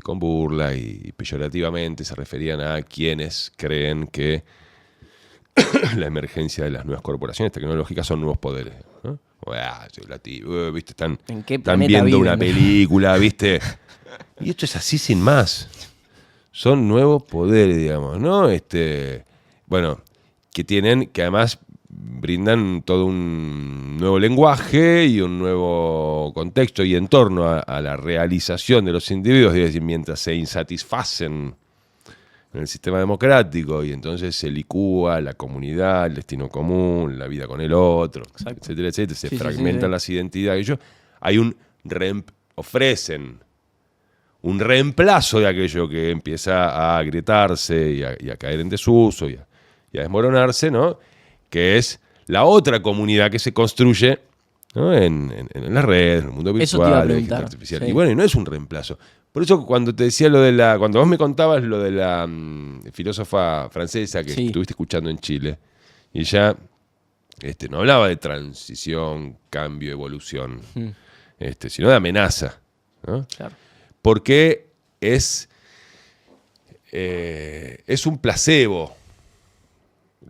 Con burla y peyorativamente se referían a quienes creen que la emergencia de las nuevas corporaciones tecnológicas son nuevos poderes, ¿no? ¿Viste? Están viendo una película, ¿viste? Y esto es así sin más. Son nuevos poderes, digamos, ¿no? Bueno, que además brindan todo un nuevo lenguaje y un nuevo contexto y entorno a la realización de los individuos, es decir, mientras se insatisfacen en el sistema democrático y entonces se licúa la comunidad, el destino común, la vida con el otro, etcétera, etcétera, se fragmentan las identidades. Ofrecen un reemplazo de aquello que empieza a agrietarse y a caer en desuso y a desmoronarse, ¿no? Que es la otra comunidad que se construye, ¿no? en las redes, en el mundo virtual, la inteligencia artificial. Y bueno, y no es un reemplazo. Por eso cuando te decía cuando vos me contabas lo de la filósofa francesa que estuviste escuchando en Chile, y ya no hablaba de transición, cambio, evolución, sino de amenaza, ¿no? Claro. Porque es un placebo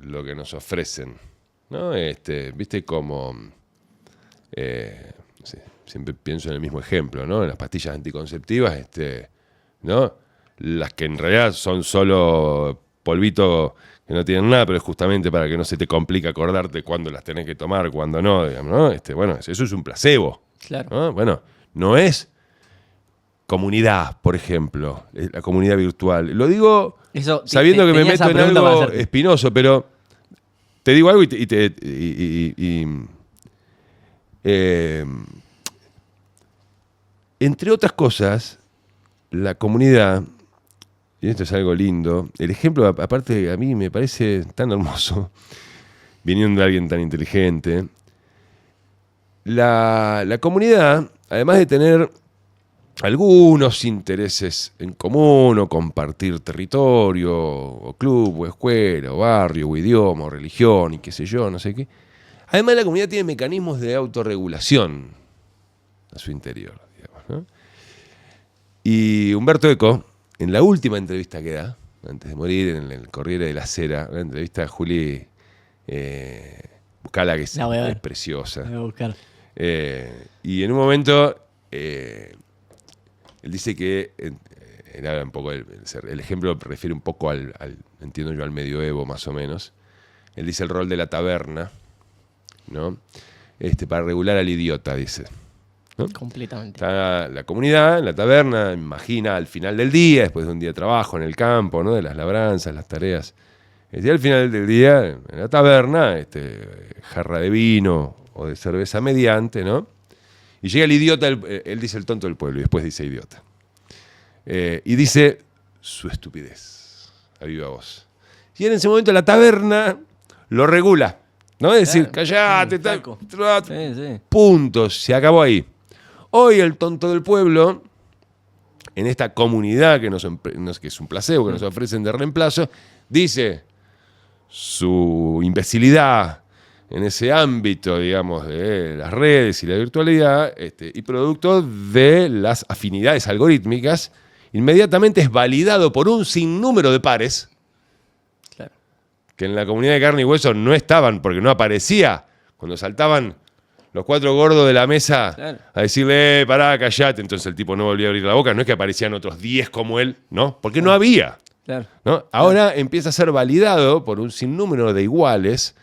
lo que nos ofrecen, ¿no? Viste como sí, siempre pienso en el mismo ejemplo, ¿no? En las pastillas anticonceptivas, ¿no? Las que en realidad son solo polvito que no tienen nada, pero es justamente para que no se te complique acordarte cuándo las tenés que tomar, cuándo no, digamos, ¿no? Bueno, eso es un placebo. Claro. ¿No? Bueno, no es comunidad, por ejemplo, la comunidad virtual. Lo digo eso, sabiendo que me meto en algo espinoso, pero te digo algo entre otras cosas, la comunidad, y esto es algo lindo, el ejemplo, aparte, a mí me parece tan hermoso, viniendo de alguien tan inteligente, la comunidad, además de tener algunos intereses en común, o compartir territorio, o club, o escuela, o barrio, o idioma, o religión, y qué sé yo, no sé qué, además la comunidad tiene mecanismos de autorregulación a su interior, digamos, ¿no? Y Umberto Eco, en la última entrevista que da, antes de morir, en el Corriere de la Sera, una entrevista a Juli, buscala, que es preciosa. La voy a buscar. Y en un momento, él dice que, él habla un poco, el ejemplo refiere un poco entiendo yo, al medioevo más o menos. Él dice el rol de la taberna, ¿no? Para regular al idiota, dice, ¿no? Completamente. Está la comunidad en la taberna, imagina al final del día, después de un día de trabajo en el campo, ¿no? De las labranzas, las tareas. Al final del día, en la taberna, jarra de vino o de cerveza mediante, ¿no? Y llega el idiota, él dice el tonto del pueblo, y después dice idiota. Y dice su estupidez, a viva voz. Y en ese momento la taberna lo regula, ¿no? Es decir, callate, punto, se acabó ahí. Hoy el tonto del pueblo, en esta comunidad que es un placebo, que nos ofrecen de reemplazo, dice su imbecilidad en ese ámbito, digamos, de las redes y la virtualidad, y producto de las afinidades algorítmicas, inmediatamente es validado por un sinnúmero de pares, claro, que en la comunidad de carne y hueso no estaban, porque no aparecía cuando saltaban los cuatro gordos de la mesa, claro, a decirle, pará, callate. Entonces el tipo no volvía a abrir la boca. No es que aparecían otros 10 como él, ¿no? Porque claro, no había. Claro, ¿no? Ahora empieza a ser validado por un sinnúmero de iguales.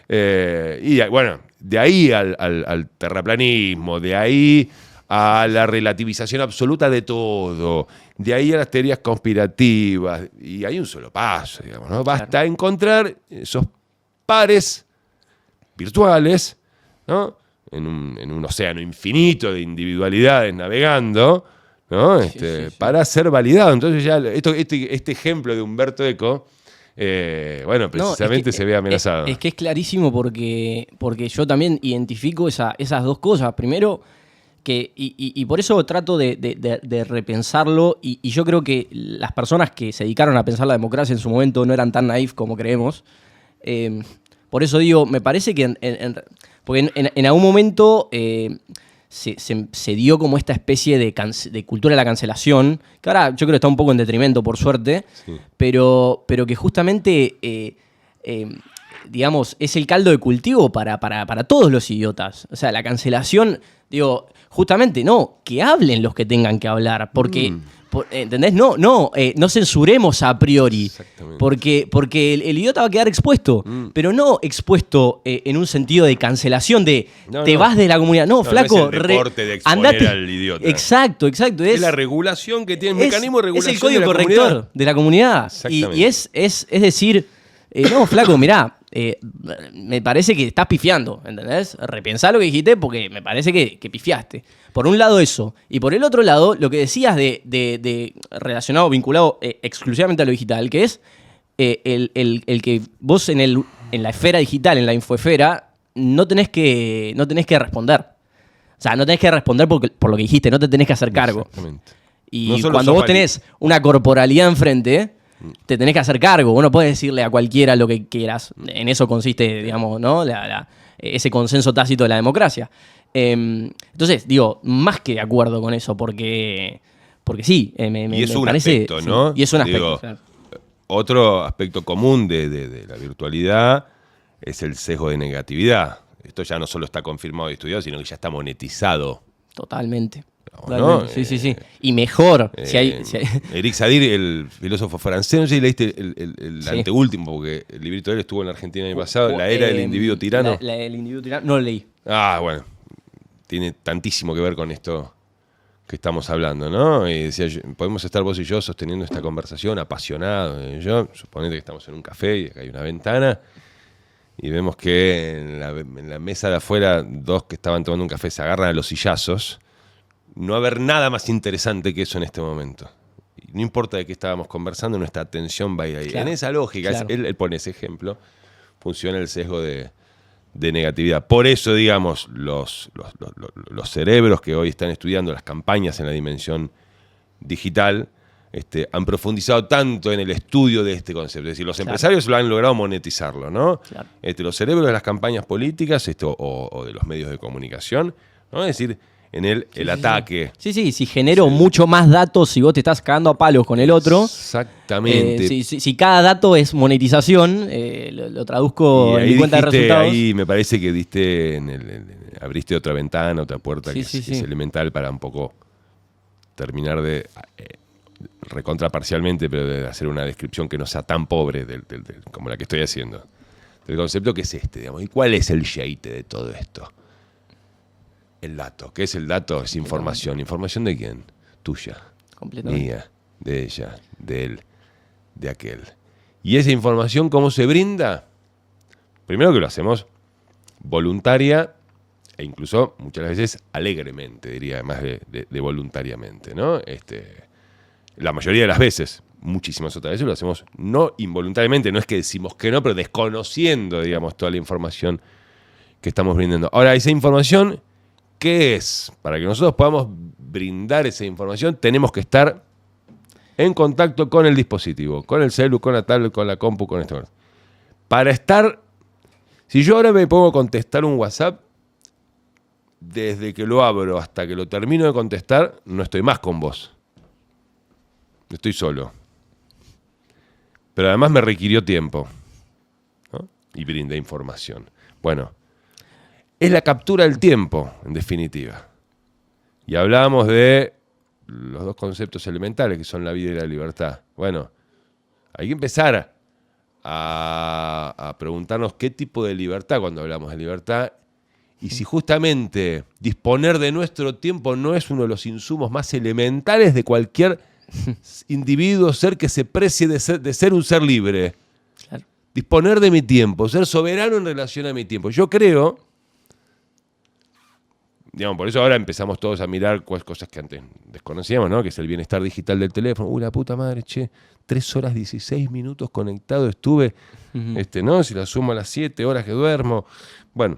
Y bueno, de ahí al terraplanismo, de ahí a la relativización absoluta de todo, de ahí a las teorías conspirativas. Y hay un solo paso, digamos, ¿no? Basta claro, encontrar esos pares virtuales, ¿no? En un océano infinito de individualidades navegando, ¿no? Sí. Para ser validado. Entonces ya este ejemplo de Umberto Eco, bueno, precisamente no, se ve amenazado. Es que es clarísimo porque yo también identifico esas dos cosas. Primero, y por eso trato de repensarlo, y yo creo que las personas que se dedicaron a pensar la democracia en su momento no eran tan naif como creemos. Por eso digo, me parece que porque en algún momento se dio como esta especie de cultura de la cancelación, que ahora yo creo que está un poco en detrimento, por suerte, sí, pero que justamente, digamos, es el caldo de cultivo para todos los idiotas. O sea, la cancelación, digo, justamente no, que hablen los que tengan que hablar, porque ¿Entendés? No censuremos a priori. Exactamente. Porque el idiota va a quedar expuesto. Pero no expuesto en un sentido de cancelación, de te vas de la comunidad. No, flaco. No es el deporte de exponer andate. al idiota. Exacto. Es la regulación que tiene, el mecanismo de regulación. Es el código corrector de la comunidad. Y es decir, no, flaco, mirá. Me parece que estás pifiando, ¿entendés? Repensá lo que dijiste porque me parece que pifiaste. Por un lado eso. Y por el otro lado, lo que decías de relacionado, vinculado exclusivamente a lo digital, que es el que vos en la esfera digital, en la infoesfera, no tenés que responder. O sea, no tenés que responder por lo que dijiste, no te tenés que hacer cargo. Exactamente. Y cuando vos tenés una corporalidad enfrente, te tenés que hacer cargo. Vos no podés decirle a cualquiera lo que quieras. En eso consiste, digamos, ¿no? Ese consenso tácito de la democracia. Entonces, digo, más que de acuerdo con eso, porque sí, y es me un parece, aspecto, ¿no? Sí, y es un aspecto. Digo, claro. Otro aspecto común de la virtualidad es el sesgo de negatividad. Esto ya no solo está confirmado y estudiado, sino que ya está monetizado. Totalmente. ¿No? Sí. Y mejor. Si hay... Eric Sadir, el filósofo francés, no sé si leíste el Sí. anteúltimo, porque el librito de él estuvo en la Argentina el año pasado, La era del individuo tirano. El individuo tirano, no lo leí. Bueno, tiene tantísimo que ver con esto que estamos hablando, ¿no? Y decía, podemos estar vos y yo sosteniendo esta conversación apasionados. Suponete que estamos en un café y acá hay una ventana y vemos que en la mesa de afuera dos que estaban tomando un café se agarran a los sillazos. No va a haber nada más interesante que eso en este momento. Y no importa de qué estábamos conversando, nuestra atención va a ir ahí. Claro, En esa lógica, claro. él pone ese ejemplo, funciona el sesgo de negatividad. Por eso, digamos, los cerebros que hoy están estudiando las campañas en la dimensión digital han profundizado tanto en el estudio de este concepto. Es decir, los empresarios lo han logrado monetizarlo, ¿no? Claro. Los cerebros de las campañas políticas o de los medios de comunicación, ¿no? Es decir, en el ataque. Sí, si genero mucho más datos si vos te estás cagando a palos con el otro. Exactamente. Si cada dato es monetización, lo traduzco Y en mi cuenta de resultados. Ahí me parece que diste abriste otra ventana, otra puerta que es elemental para un poco terminar de recontra parcialmente, pero de hacer una descripción que no sea tan pobre como la que estoy haciendo. Del concepto que es digamos. ¿Y cuál es el yeite de todo esto? El dato. ¿Qué es el dato? Es información. ¿Información de quién? Tuya. Completamente. Mía. De ella. De él. De aquel. ¿Y esa información cómo se brinda? Primero que lo hacemos voluntaria e incluso muchas veces alegremente, diría, además de voluntariamente, ¿no? La mayoría de las veces, muchísimas otras veces lo hacemos no involuntariamente, no es que decimos que no, pero desconociendo, digamos, toda la información que estamos brindando. Ahora, esa información, ¿qué es? Para que nosotros podamos brindar esa información, tenemos que estar en contacto con el dispositivo, con el celu, con la tablet, con la compu, con esto. Para estar... Si yo ahora me pongo a contestar un WhatsApp, desde que lo abro hasta que lo termino de contestar, no estoy más con vos. Estoy solo. Pero además me requirió tiempo, ¿no? Y brindé información. Bueno, es la captura del tiempo, en definitiva. Y hablábamos de los dos conceptos elementales que son la vida y la libertad. Bueno, hay que empezar a preguntarnos qué tipo de libertad cuando hablamos de libertad y si justamente disponer de nuestro tiempo no es uno de los insumos más elementales de cualquier individuo, ser que se precie de ser un ser libre. Claro. Disponer de mi tiempo, ser soberano en relación a mi tiempo. Yo creo, digamos, por eso ahora empezamos todos a mirar cosas que antes desconocíamos, ¿no? Que es el bienestar digital del teléfono. La puta madre, 3 horas 16 minutos conectado estuve, ¿no? Si la sumo a las 7 horas que duermo. Bueno,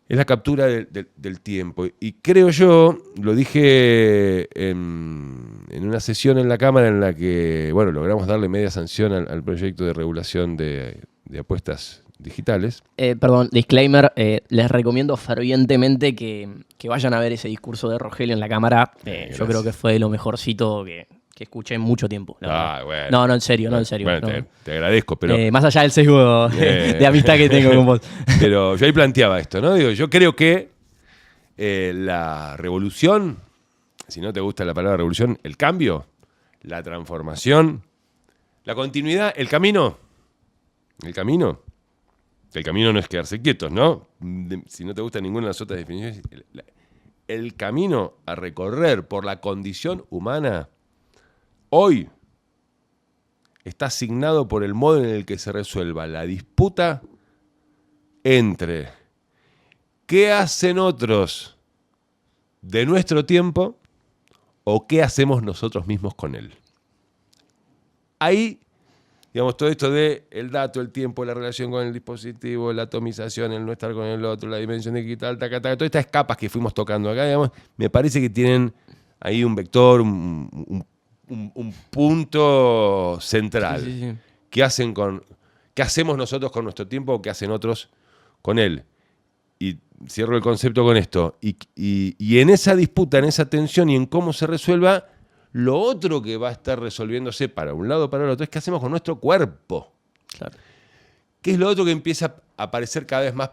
es la captura del tiempo. Y creo yo, lo dije en una sesión en la Cámara en la que, bueno, logramos darle media sanción al proyecto de regulación de apuestas digitales. Perdón, disclaimer, les recomiendo fervientemente que vayan a ver ese discurso de Rogelio en la Cámara. Yo creo que fue de lo mejorcito que escuché en mucho tiempo. Bueno. No, en serio, no en serio. Bueno, no. te agradezco, pero... más allá del sesgo de amistad que tengo con vos. Pero yo ahí planteaba esto, ¿no? Digo, yo creo que la revolución si no te gusta la palabra revolución, el cambio, la transformación, la continuidad, el camino. El camino no es quedarse quietos, ¿no? Si no te gusta ninguna de las otras definiciones, el camino a recorrer por la condición humana hoy está asignado por el modo en el que se resuelva la disputa entre qué hacen otros de nuestro tiempo o qué hacemos nosotros mismos con él. Ahí, digamos, todo esto de el dato, el tiempo, la relación con el dispositivo, la atomización, el no estar con el otro, la dimensión digital, todas estas capas que fuimos tocando acá, digamos, me parece que tienen ahí un vector, un punto central. Sí. ¿Qué hacemos nosotros con nuestro tiempo o qué hacen otros con él? Y cierro el concepto con esto. Y en esa disputa, en esa tensión y en cómo se resuelva, lo otro que va a estar resolviéndose para un lado o para el otro es qué hacemos con nuestro cuerpo. Claro. ¿Qué es lo otro que empieza a aparecer cada vez más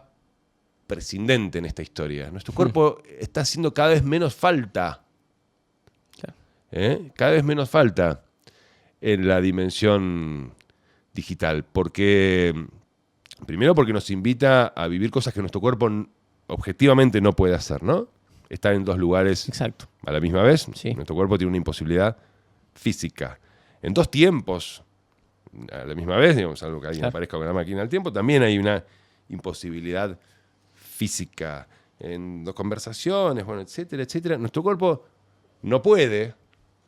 prescindente en esta historia? Nuestro cuerpo está haciendo cada vez menos falta. Cada vez menos falta en la dimensión digital. Primero porque nos invita a vivir cosas que nuestro cuerpo objetivamente no puede hacer, ¿no? Estar en dos lugares Exacto. a la misma vez. Sí. Nuestro cuerpo tiene una imposibilidad física. En dos tiempos a la misma vez, digamos, algo que alguien aparezca con la máquina del tiempo, también hay una imposibilidad física. En dos conversaciones, bueno, etcétera, etcétera. Nuestro cuerpo no puede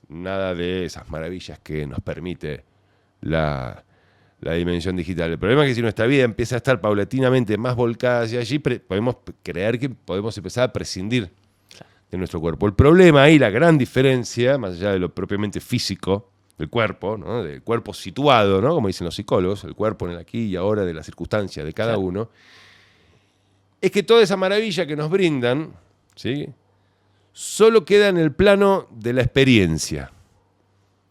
nada de esas maravillas que nos permite la dimensión digital. El problema es que si nuestra vida empieza a estar paulatinamente más volcada hacia allí, podemos creer que podemos empezar a prescindir de nuestro cuerpo. El problema ahí, la gran diferencia, más allá de lo propiamente físico del cuerpo, ¿no? Del cuerpo situado, ¿no? Como dicen los psicólogos, el cuerpo en el aquí y ahora de las circunstancias de cada uno, es que toda esa maravilla que nos brindan, ¿sí?, solo queda en el plano de la experiencia,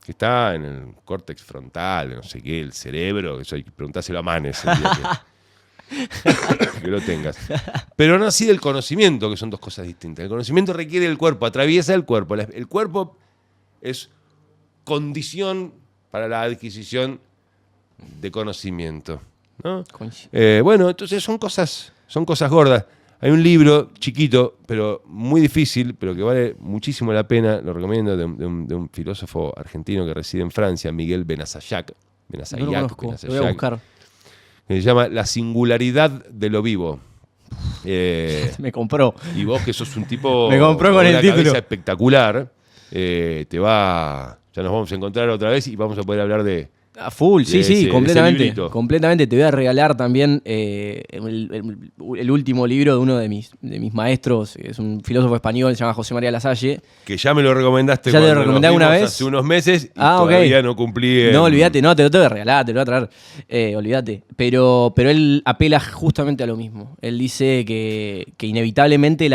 que está en el córtex frontal, no sé qué, el cerebro, eso hay que preguntárselo a Manes el día que lo tengas. Pero no así del conocimiento, que son dos cosas distintas. El conocimiento requiere el cuerpo, atraviesa el cuerpo. El cuerpo es condición para la adquisición de conocimiento, ¿no? Bueno, entonces son cosas gordas. Hay un libro chiquito, pero muy difícil, pero que vale muchísimo la pena, lo recomiendo, de un filósofo argentino que reside en Francia, Miguel Benazayac. No lo conozco, lo voy a buscar. Que se llama La singularidad de lo vivo. Me compró. Y vos, que sos un tipo me compró con el título, cabeza espectacular, ya nos vamos a encontrar otra vez y vamos a poder hablar de... A full, sí, completamente. Te voy a regalar también el último libro de uno de mis maestros, es un filósofo español, se llama José María Lasalle. Que ya me lo recomendaste. Ya te lo recomendé alguna vez. Hace unos meses y todavía no cumplí. No, olvídate, no, te lo tengo que regalar, te lo voy a traer. Olvídate. Pero él apela justamente a lo mismo. Él dice que inevitablemente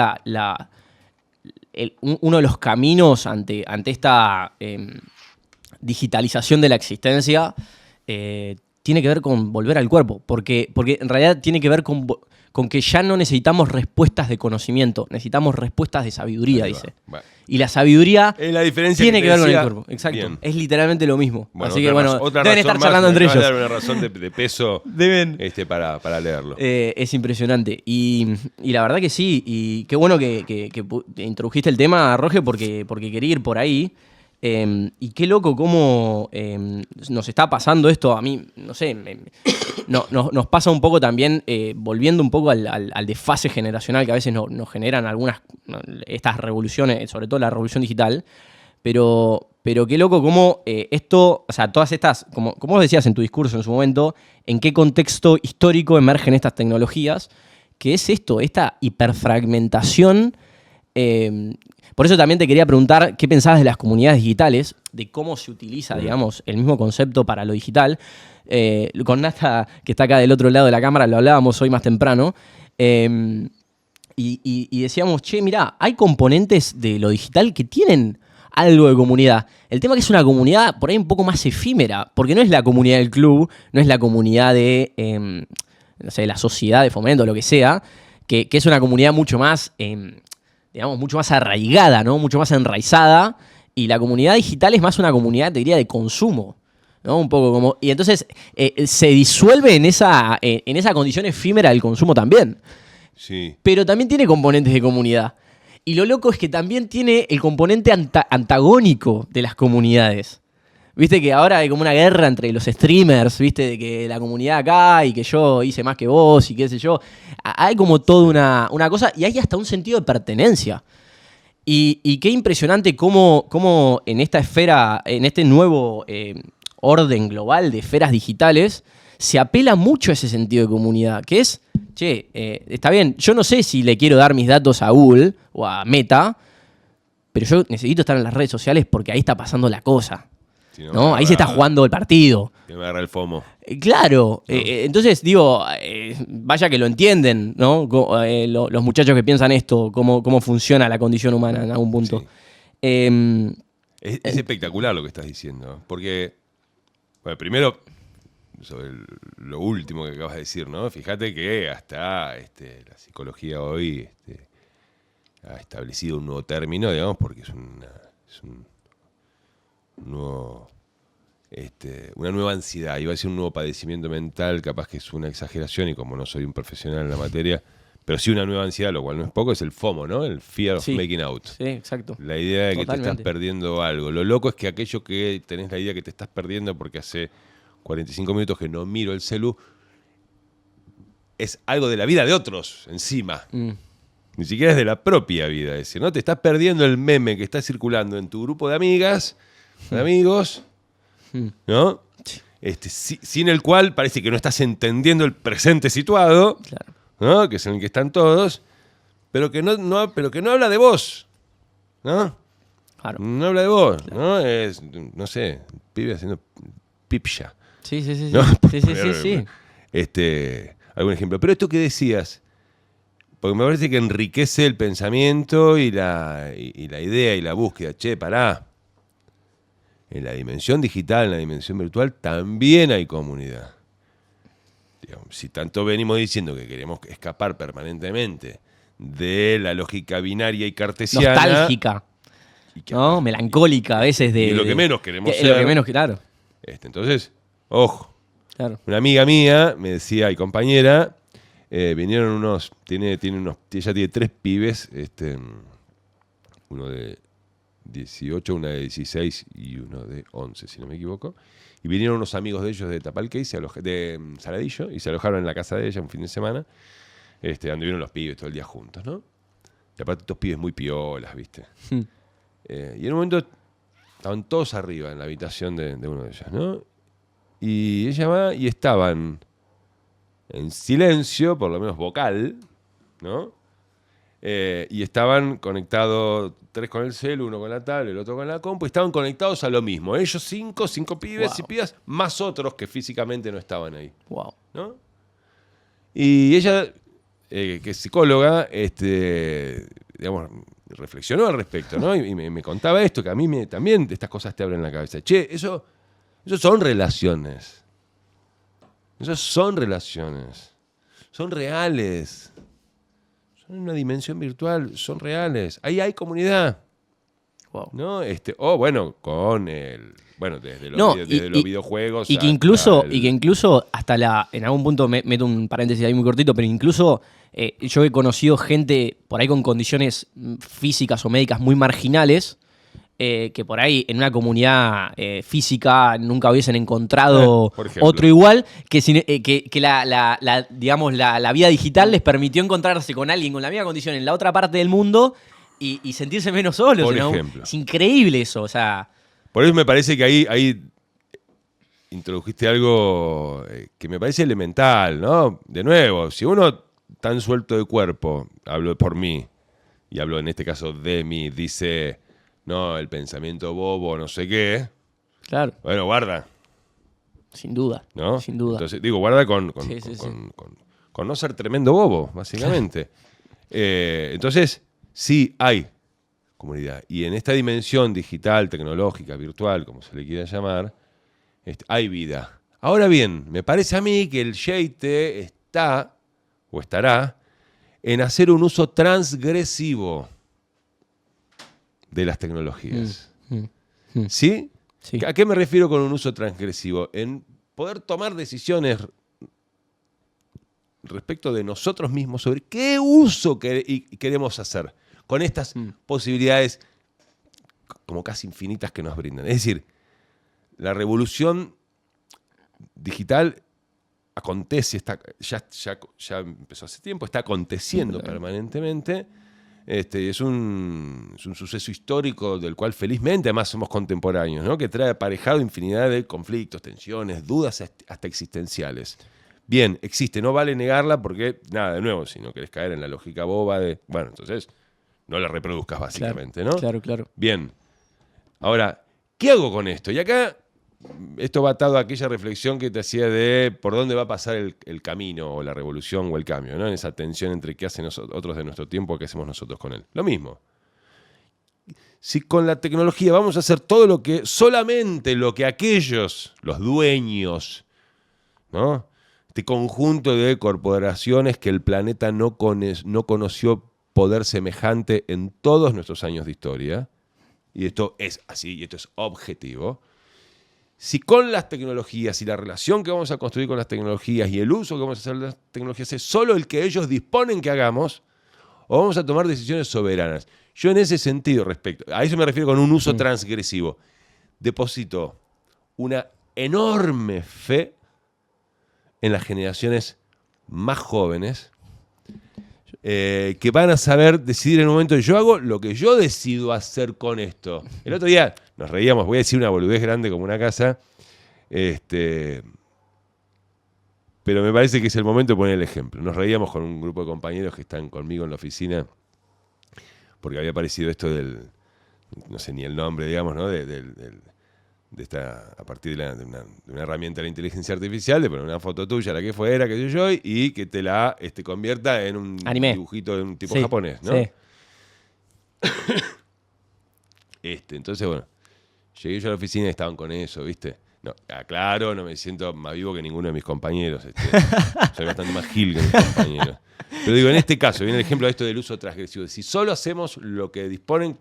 uno de los caminos ante esta... digitalización de la existencia tiene que ver con volver al cuerpo, porque en realidad tiene que ver con que ya no necesitamos respuestas de conocimiento, necesitamos respuestas de sabiduría, dice. Bueno. Y la sabiduría es la diferencia tiene que ver con el cuerpo. Exacto. Bien. Es literalmente lo mismo. Bueno, así que bueno, deben estar charlando entre ellos. Dar una razón de peso deben para leerlo. Es impresionante. Y la verdad que sí, y qué bueno que introdujiste el tema, Roge, porque quería ir por ahí. Y qué loco cómo nos está pasando esto. A mí, no sé, nos pasa un poco también, volviendo un poco al desfase generacional que a veces nos generan estas revoluciones, sobre todo la revolución digital. Pero qué loco cómo esto, o sea, todas estas, como vos decías en tu discurso en su momento, en qué contexto histórico emergen estas tecnologías, que es esta hiperfragmentación. Por eso también te quería preguntar qué pensabas de las comunidades digitales, de cómo se utiliza, digamos, el mismo concepto para lo digital. Con Nata, que está acá del otro lado de la cámara, lo hablábamos hoy más temprano. Y decíamos, mirá, hay componentes de lo digital que tienen algo de comunidad. El tema es que es una comunidad por ahí un poco más efímera, porque no es la comunidad del club, no es la comunidad de, no sé, la sociedad de fomento, lo que sea, que es una comunidad mucho más... digamos, mucho más arraigada, ¿no? Mucho más enraizada. Y la comunidad digital es más una comunidad, te diría, de consumo, ¿no? Un poco como. Y entonces se disuelve en esa condición efímera del consumo también. Sí. Pero también tiene componentes de comunidad. Y lo loco es que también tiene el componente antagónico de las comunidades. Viste que ahora hay como una guerra entre los streamers, viste, de que la comunidad acá y que yo hice más que vos y qué sé yo. Hay como toda una cosa y hay hasta un sentido de pertenencia. Y qué impresionante cómo en esta esfera, en este nuevo orden global de esferas digitales, se apela mucho a ese sentido de comunidad, que es, che, está bien, yo no sé si le quiero dar mis datos a Google o a Meta, pero yo necesito estar en las redes sociales porque ahí está pasando la cosa. Si ¿No? Ahí se está jugando el partido. Que me agarra el FOMO. Claro. Entonces, digo, vaya que lo entienden, ¿no? Los muchachos que piensan esto, cómo funciona la condición humana en algún punto. Sí. Es espectacular lo que estás diciendo. Porque, bueno, primero, sobre lo último que acabas de decir, ¿no? Fíjate que hasta la psicología hoy ha establecido un nuevo término, digamos, porque es un nuevo, una nueva ansiedad, iba a decir un nuevo padecimiento mental, capaz que es una exageración y como no soy un profesional en la materia, pero sí una nueva ansiedad, lo cual no es poco, es el FOMO, ¿no? El Fear of Making Out. Sí, exacto. La idea de que Totalmente. te estás perdiendo algo. Lo loco es que aquello que tenés la idea que te estás perdiendo porque hace 45 minutos que no miro el celu, es algo de la vida de otros encima. Ni siquiera es de la propia vida. Es decir, ¿no? Te estás perdiendo el meme que está circulando en tu grupo de amigas, de amigos, ¿no? Sin el cual parece que no estás entendiendo el presente situado, Claro. ¿no? Que es en el que están todos, pero que no habla de vos, ¿no? Claro. No habla de vos, ¿no? Es, no sé, pibe haciendo pipcha. Sí. ¿No? Sí. Algún ejemplo. Pero esto que decías, porque me parece que enriquece el pensamiento y la idea y la búsqueda. Che, pará. En la dimensión digital, en la dimensión virtual, también hay comunidad. Digamos, si tanto venimos diciendo que queremos escapar permanentemente de la lógica binaria y cartesiana. Nostálgica. ¿No? Melancólica a veces de. Y lo que menos queremos es ser. lo que menos, claro. Entonces, ojo. Claro. Una amiga mía me decía, y compañera, vinieron unos, ella tiene 3 pibes, uno de 18, una de 16 y uno de 11, si no me equivoco. Y vinieron unos amigos de ellos de Tapalqué, de Saladillo, y se alojaron en la casa de ella un fin de semana, donde vieron los pibes todo el día juntos, ¿no? Y aparte estos pibes muy piolas, ¿viste? Y en un momento estaban todos arriba en la habitación de uno de ellos, ¿no? Y ella va y estaban en silencio, por lo menos vocal, ¿no? Y estaban conectados 3 con el celu, 1 con la tablet, el otro con la compu, y estaban conectados a lo mismo. Ellos 5 pibes y pibas, más otros que físicamente no estaban ahí. Wow. ¿No? Y ella, que es psicóloga, digamos, reflexionó al respecto, ¿no? Y me contaba esto, que a mí también estas cosas te abren la cabeza. Che, eso son relaciones. Esas son relaciones. Son reales. Son una dimensión virtual, son reales. Ahí hay comunidad. Wow. ¿No? Bueno, con el. Bueno, desde los videojuegos. Y que incluso hasta en algún punto meto un paréntesis ahí muy cortito, pero incluso yo he conocido gente por ahí con condiciones físicas o médicas muy marginales. Que por ahí en una comunidad física nunca hubiesen encontrado otro igual, que digamos, la vida digital les permitió encontrarse con alguien con la misma condición en la otra parte del mundo y sentirse menos solos. Por ejemplo. Es increíble eso, o sea. Por eso me parece que ahí introdujiste algo que me parece elemental, ¿no? De nuevo, si uno tan suelto de cuerpo, hablo por mí, y hablo en este caso de mí, dice... No, el pensamiento bobo, no sé qué. Claro. Bueno, guarda. Sin duda. ¿No? Sin duda. Entonces, digo, guarda con no ser tremendo bobo, básicamente. Entonces, sí hay comunidad. Y en esta dimensión digital, tecnológica, virtual, como se le quiera llamar, hay vida. Ahora bien, me parece a mí que el yeite está, o estará, en hacer un uso transgresivo de las tecnologías. Mm. ¿Sí? Sí. ¿A qué me refiero con un uso transgresivo? En poder tomar decisiones respecto de nosotros mismos sobre qué uso queremos hacer con estas posibilidades como casi infinitas que nos brindan. Es decir, la revolución digital acontece, ya empezó hace tiempo, está aconteciendo permanentemente. Es un suceso histórico del cual felizmente además somos contemporáneos, ¿no? Que trae aparejado infinidad de conflictos, tensiones, dudas hasta existenciales. Bien, existe, no vale negarla porque, nada, de nuevo, si no querés caer en la lógica boba de, bueno, entonces no la reproduzcas básicamente, ¿no? Claro. Bien, ahora, ¿qué hago con esto? Y acá, esto va atado a aquella reflexión que te hacía de por dónde va a pasar el camino o la revolución o el cambio, ¿no? En esa tensión entre qué hacen otros de nuestro tiempo y qué hacemos nosotros con él. Lo mismo. Si con la tecnología vamos a hacer solamente lo que aquellos, los dueños, ¿no? Este conjunto de corporaciones que el planeta no conoció poder semejante en todos nuestros años de historia, y esto es así, y esto es objetivo. Si con las tecnologías y la relación que vamos a construir con las tecnologías y el uso que vamos a hacer de las tecnologías es solo el que ellos disponen que hagamos, o vamos a tomar decisiones soberanas. Yo en ese sentido, a eso me refiero con un uso transgresivo, deposito una enorme fe en las generaciones más jóvenes que van a saber decidir en un momento, yo hago lo que yo decido hacer con esto. El otro día nos reíamos, voy a decir una boludez grande como una casa, pero me parece que es el momento de poner el ejemplo. Nos reíamos con un grupo de compañeros que están conmigo en la oficina, porque había aparecido esto no sé ni el nombre, digamos, ¿no? A partir de una herramienta de la inteligencia artificial, de poner una foto tuya, la que fuera, que yo, y que te la convierta en un anime. Dibujito de un tipo japonés, ¿no? Sí. Entonces, bueno, llegué yo a la oficina y estaban con eso, ¿viste? No, aclaro, no me siento más vivo que ninguno de mis compañeros. Soy bastante más gil que mis compañeros. Pero digo, en este caso, viene el ejemplo de esto del uso transgresivo. Si solo hacemos lo que disponen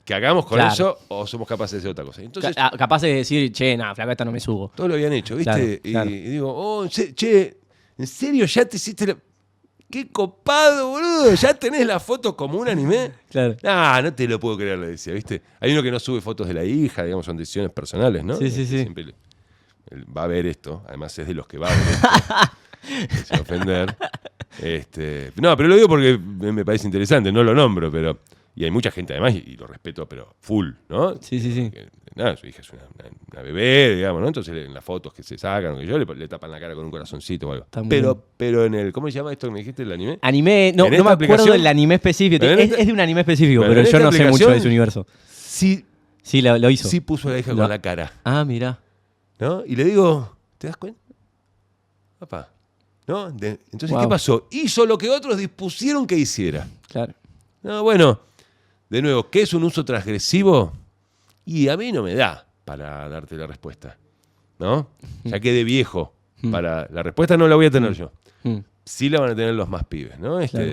que hagamos con eso, o somos capaces de hacer otra cosa. Entonces, capaces de decir, che, nada, flaca, esta no me subo. todos lo habían hecho, ¿viste? Claro. Y digo, che, ¿en serio ya te hiciste la... ¡Qué copado, boludo! ¿Ya tenés la foto como un anime? Claro. No te lo puedo creer, le decía, ¿viste? Hay uno que no sube fotos de la hija, digamos, son decisiones personales, ¿no? Sí. Siempre va a ver esto, además es de los que va a ver esto, sin ofender. No, pero lo digo porque me parece interesante, no lo nombro, pero... Y hay mucha gente además, y lo respeto, pero full, ¿no? Sí. Nada, su hija es una bebé, digamos, ¿no? Entonces en las fotos que se sacan, que yo le tapan la cara con un corazoncito o algo. Pero en el, ¿cómo se llama esto que me dijiste, el anime? Anime, no me acuerdo del anime específico. Es de un anime específico, pero yo no sé mucho de ese universo. Sí, lo hizo. Sí puso a la hija con la cara. Ah, mirá. ¿No? Y le digo, ¿te das cuenta? Papá. ¿No? Entonces, ¿qué pasó? Hizo lo que otros dispusieron que hiciera. Claro. No, bueno, de nuevo, ¿qué es un uso transgresivo? Y a mí no me da para darte la respuesta, ¿no? Ya quedé viejo. La respuesta no la voy a tener yo. Sí la van a tener los más pibes, ¿no? Claro.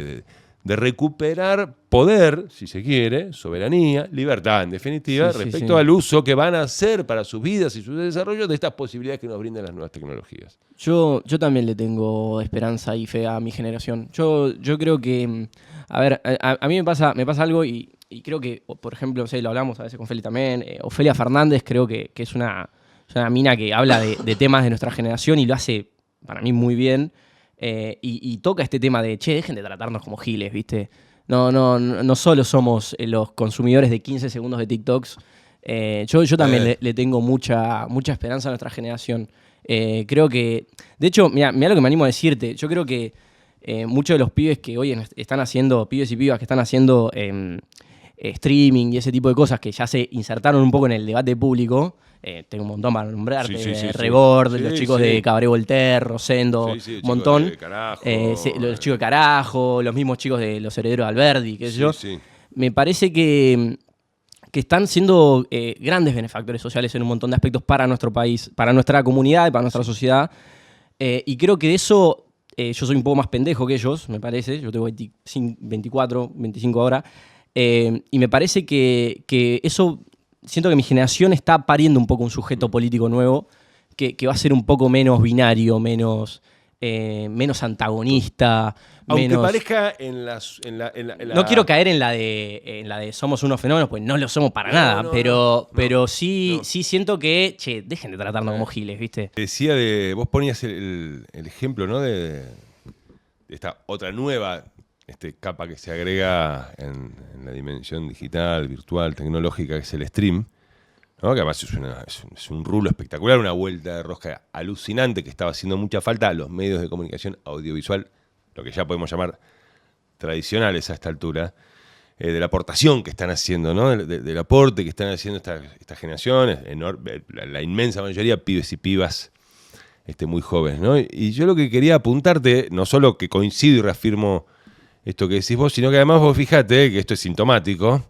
De recuperar poder, si se quiere, soberanía, libertad, en definitiva, respecto al uso que van a hacer para sus vidas y su desarrollo de estas posibilidades que nos brindan las nuevas tecnologías. Yo también le tengo esperanza y fe a mi generación. Yo creo que, a ver, a mí me pasa algo y creo que, por ejemplo, lo hablamos a veces con Feli también, Ofelia Fernández creo que es una mina que habla de temas de nuestra generación y lo hace para mí muy bien. Y toca este tema de, che, dejen de tratarnos como giles, ¿viste? No solo somos los consumidores de 15 segundos de TikToks. Yo también le tengo mucha esperanza a nuestra generación. Creo que, de hecho, mirá lo que me animo a decirte. Yo creo que muchos de los pibes que hoy están haciendo, pibes y pibas que están haciendo streaming y ese tipo de cosas que ya se insertaron un poco en el debate público. Tengo un montón para nombrarte, Rebord, los chicos de Cabaret Voltaire, Rosendo, un montón. Los chicos de Carajo, los mismos chicos de Los Herederos de Alberdi, qué sé yo. Me parece que están siendo grandes benefactores sociales en un montón de aspectos para nuestro país, para nuestra comunidad y para nuestra sociedad. Y creo que de eso yo soy un poco más pendejo que ellos, me parece. Yo tengo 24, 25 ahora. Y me parece que eso, siento que mi generación está pariendo un poco un sujeto político nuevo que va a ser un poco menos binario, menos antagonista. Aunque menos... parezca No quiero caer en la de somos unos fenómenos, pues no lo somos para nada, pero sí siento que, dejen de tratarnos como giles, ¿viste? Decía vos ponías el ejemplo, ¿no? De esta otra nueva capa que se agrega en la dimensión digital, virtual, tecnológica, que es el stream, ¿no? Que además es un rulo espectacular, una vuelta de rosca alucinante que estaba haciendo mucha falta a los medios de comunicación audiovisual, lo que ya podemos llamar tradicionales a esta altura, de la aportación que están haciendo, ¿no? Del aporte que están haciendo estas generaciones, la inmensa mayoría pibes y pibas muy jóvenes, ¿no? Y yo lo que quería apuntarte, no solo que coincido y reafirmo esto que decís vos, sino que además vos fijate que esto es sintomático,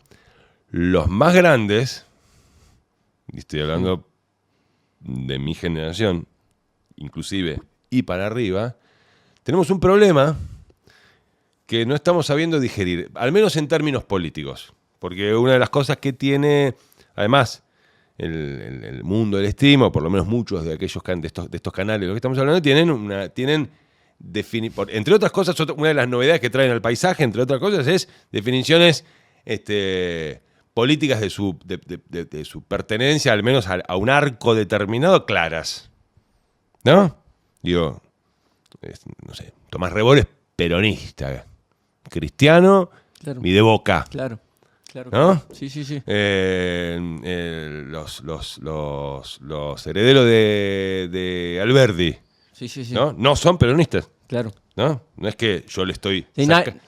los más grandes, y estoy hablando de mi generación, inclusive, y para arriba, tenemos un problema que no estamos sabiendo digerir, al menos en términos políticos. Porque una de las cosas que tiene, además, el mundo del stream, o por lo menos muchos de aquellos de estos canales de los que estamos hablando, tienen entre otras cosas, una de las novedades que traen al paisaje, entre otras cosas, es definiciones políticas de su pertenencia, al menos a un arco determinado, claras. ¿No? Digo, no sé, Tomás Rebol es peronista, cristiano, claro, y de Boca. Claro. ¿No? Sí. Los herederos de Alberdi. Sí. No son peronistas. Claro. ¿No? No es que yo le estoy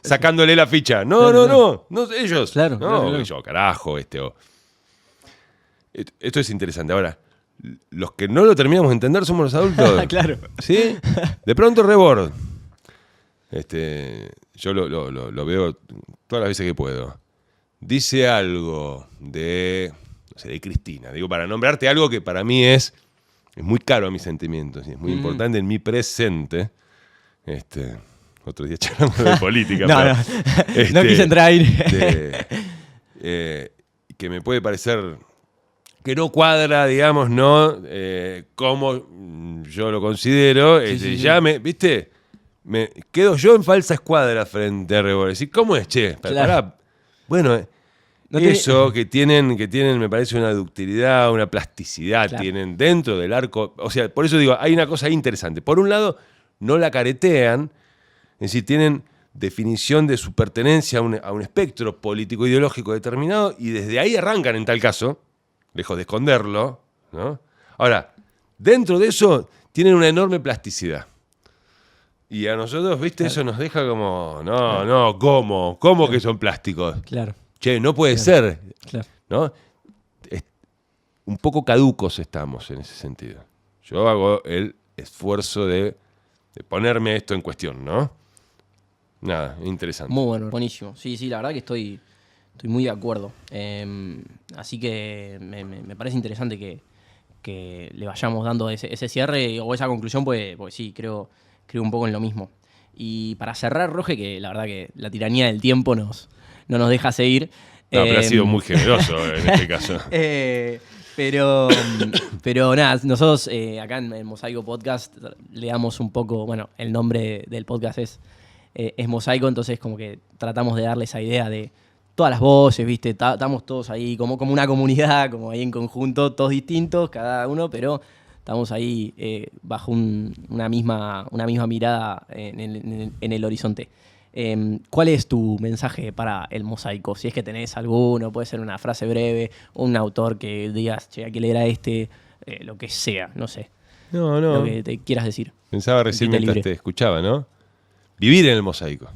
sacándole la ficha. No, ellos. Claro. Yo, carajo, Esto es interesante. Ahora, los que no lo terminamos de entender somos los adultos. Claro. ¿Sí? De pronto Rebord. Yo lo veo todas las veces que puedo. Dice algo de Cristina. Digo, para nombrarte algo que para mí es muy caro a mis sentimientos y es muy importante en mi presente. Otro día charlamos de política. No quise entrar ahí. Que me puede parecer que no cuadra, digamos, ¿no? Como yo lo considero. Sí. Ya ¿viste? Me quedo yo en falsa escuadra frente a Rebol. Decir, ¿cómo es, che? Claro. Bueno, eso que tienen, me parece una ductilidad, una plasticidad, claro, tienen dentro del arco. O sea, por eso digo, hay una cosa interesante. Por un lado, no la caretean, es decir, tienen definición de su pertenencia a un espectro político-ideológico determinado y desde ahí arrancan en tal caso, lejos de esconderlo, ¿no? Ahora, dentro de eso tienen una enorme plasticidad. Y a nosotros, ¿viste? Claro. Eso nos deja como, ¿cómo? ¿Cómo claro, que son plásticos? Claro. Che, no puede ser. Claro. ¿No? Un poco caducos estamos en ese sentido. Yo hago el esfuerzo de ponerme esto en cuestión, ¿no? Nada, interesante. Muy bueno, buenísimo. Sí, la verdad que estoy muy de acuerdo. Así que me parece interesante que le vayamos dando ese cierre o esa conclusión, pues sí, creo un poco en lo mismo. Y para cerrar, Roge, que la verdad que la tiranía del tiempo no nos deja seguir. No, pero ha sido muy generoso en este caso. Pero nada, nosotros acá en Mosaico Podcast le damos un poco, bueno, el nombre del podcast es Mosaico, entonces como que tratamos de darle esa idea de todas las voces, ¿viste? Estamos todos ahí como una comunidad, como ahí en conjunto, todos distintos, cada uno, pero estamos ahí bajo una misma mirada en el horizonte. ¿Cuál es tu mensaje para el Mosaico? Si es que tenés alguno, puede ser una frase breve, o un autor que digas, che, hay que leer a lo que sea, no sé. No. Lo que te quieras decir. Pensaba recién mientras te escuchaba, ¿no? Vivir en el Mosaico.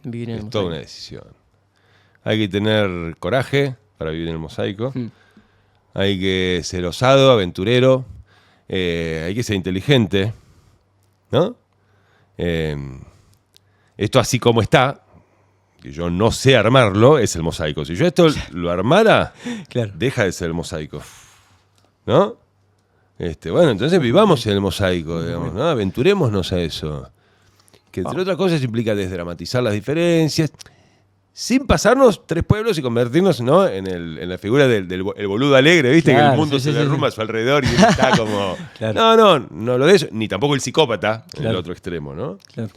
Es toda una decisión. Hay que tener coraje para vivir en el Mosaico. Hay que ser osado, aventurero. Hay que ser inteligente, ¿no? Esto así como está, que yo no sé armarlo, es el Mosaico. Si yo esto lo armara, claro, deja de ser el Mosaico, ¿no? Bueno, entonces vivamos en el Mosaico, digamos, ¿no? Aventurémonos a eso. Que entre otras cosas implica desdramatizar las diferencias. sin pasarnos 3 pueblos y convertirnos, ¿no?, en la figura del el boludo alegre, ¿viste? Claro, que el mundo sí, se sí, derrumba sí. a su alrededor y él está como... Claro. No lo de eso, ni tampoco el psicópata en el Claro. otro extremo, ¿no? Claro.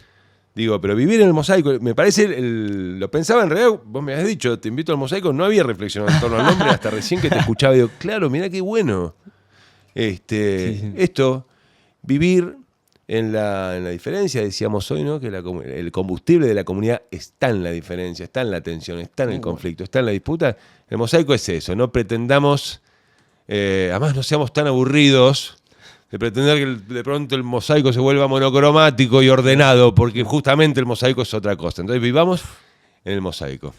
Digo, pero vivir en el Mosaico, me parece, lo pensaba en realidad, vos me habías dicho, te invito al Mosaico, no había reflexionado en torno al nombre hasta recién que te escuchaba y digo, claro, mirá qué bueno. Sí, sí. Esto, vivir en la diferencia, decíamos hoy, ¿no?, que el combustible de la comunidad está en la diferencia, está en la tensión, está en el conflicto, está en la disputa. El Mosaico es eso, no pretendamos, además no seamos tan aburridos de pretender que de pronto el Mosaico se vuelva monocromático y ordenado, porque justamente el Mosaico es otra cosa. Entonces vivamos en el Mosaico.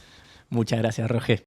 Muchas gracias, Roger.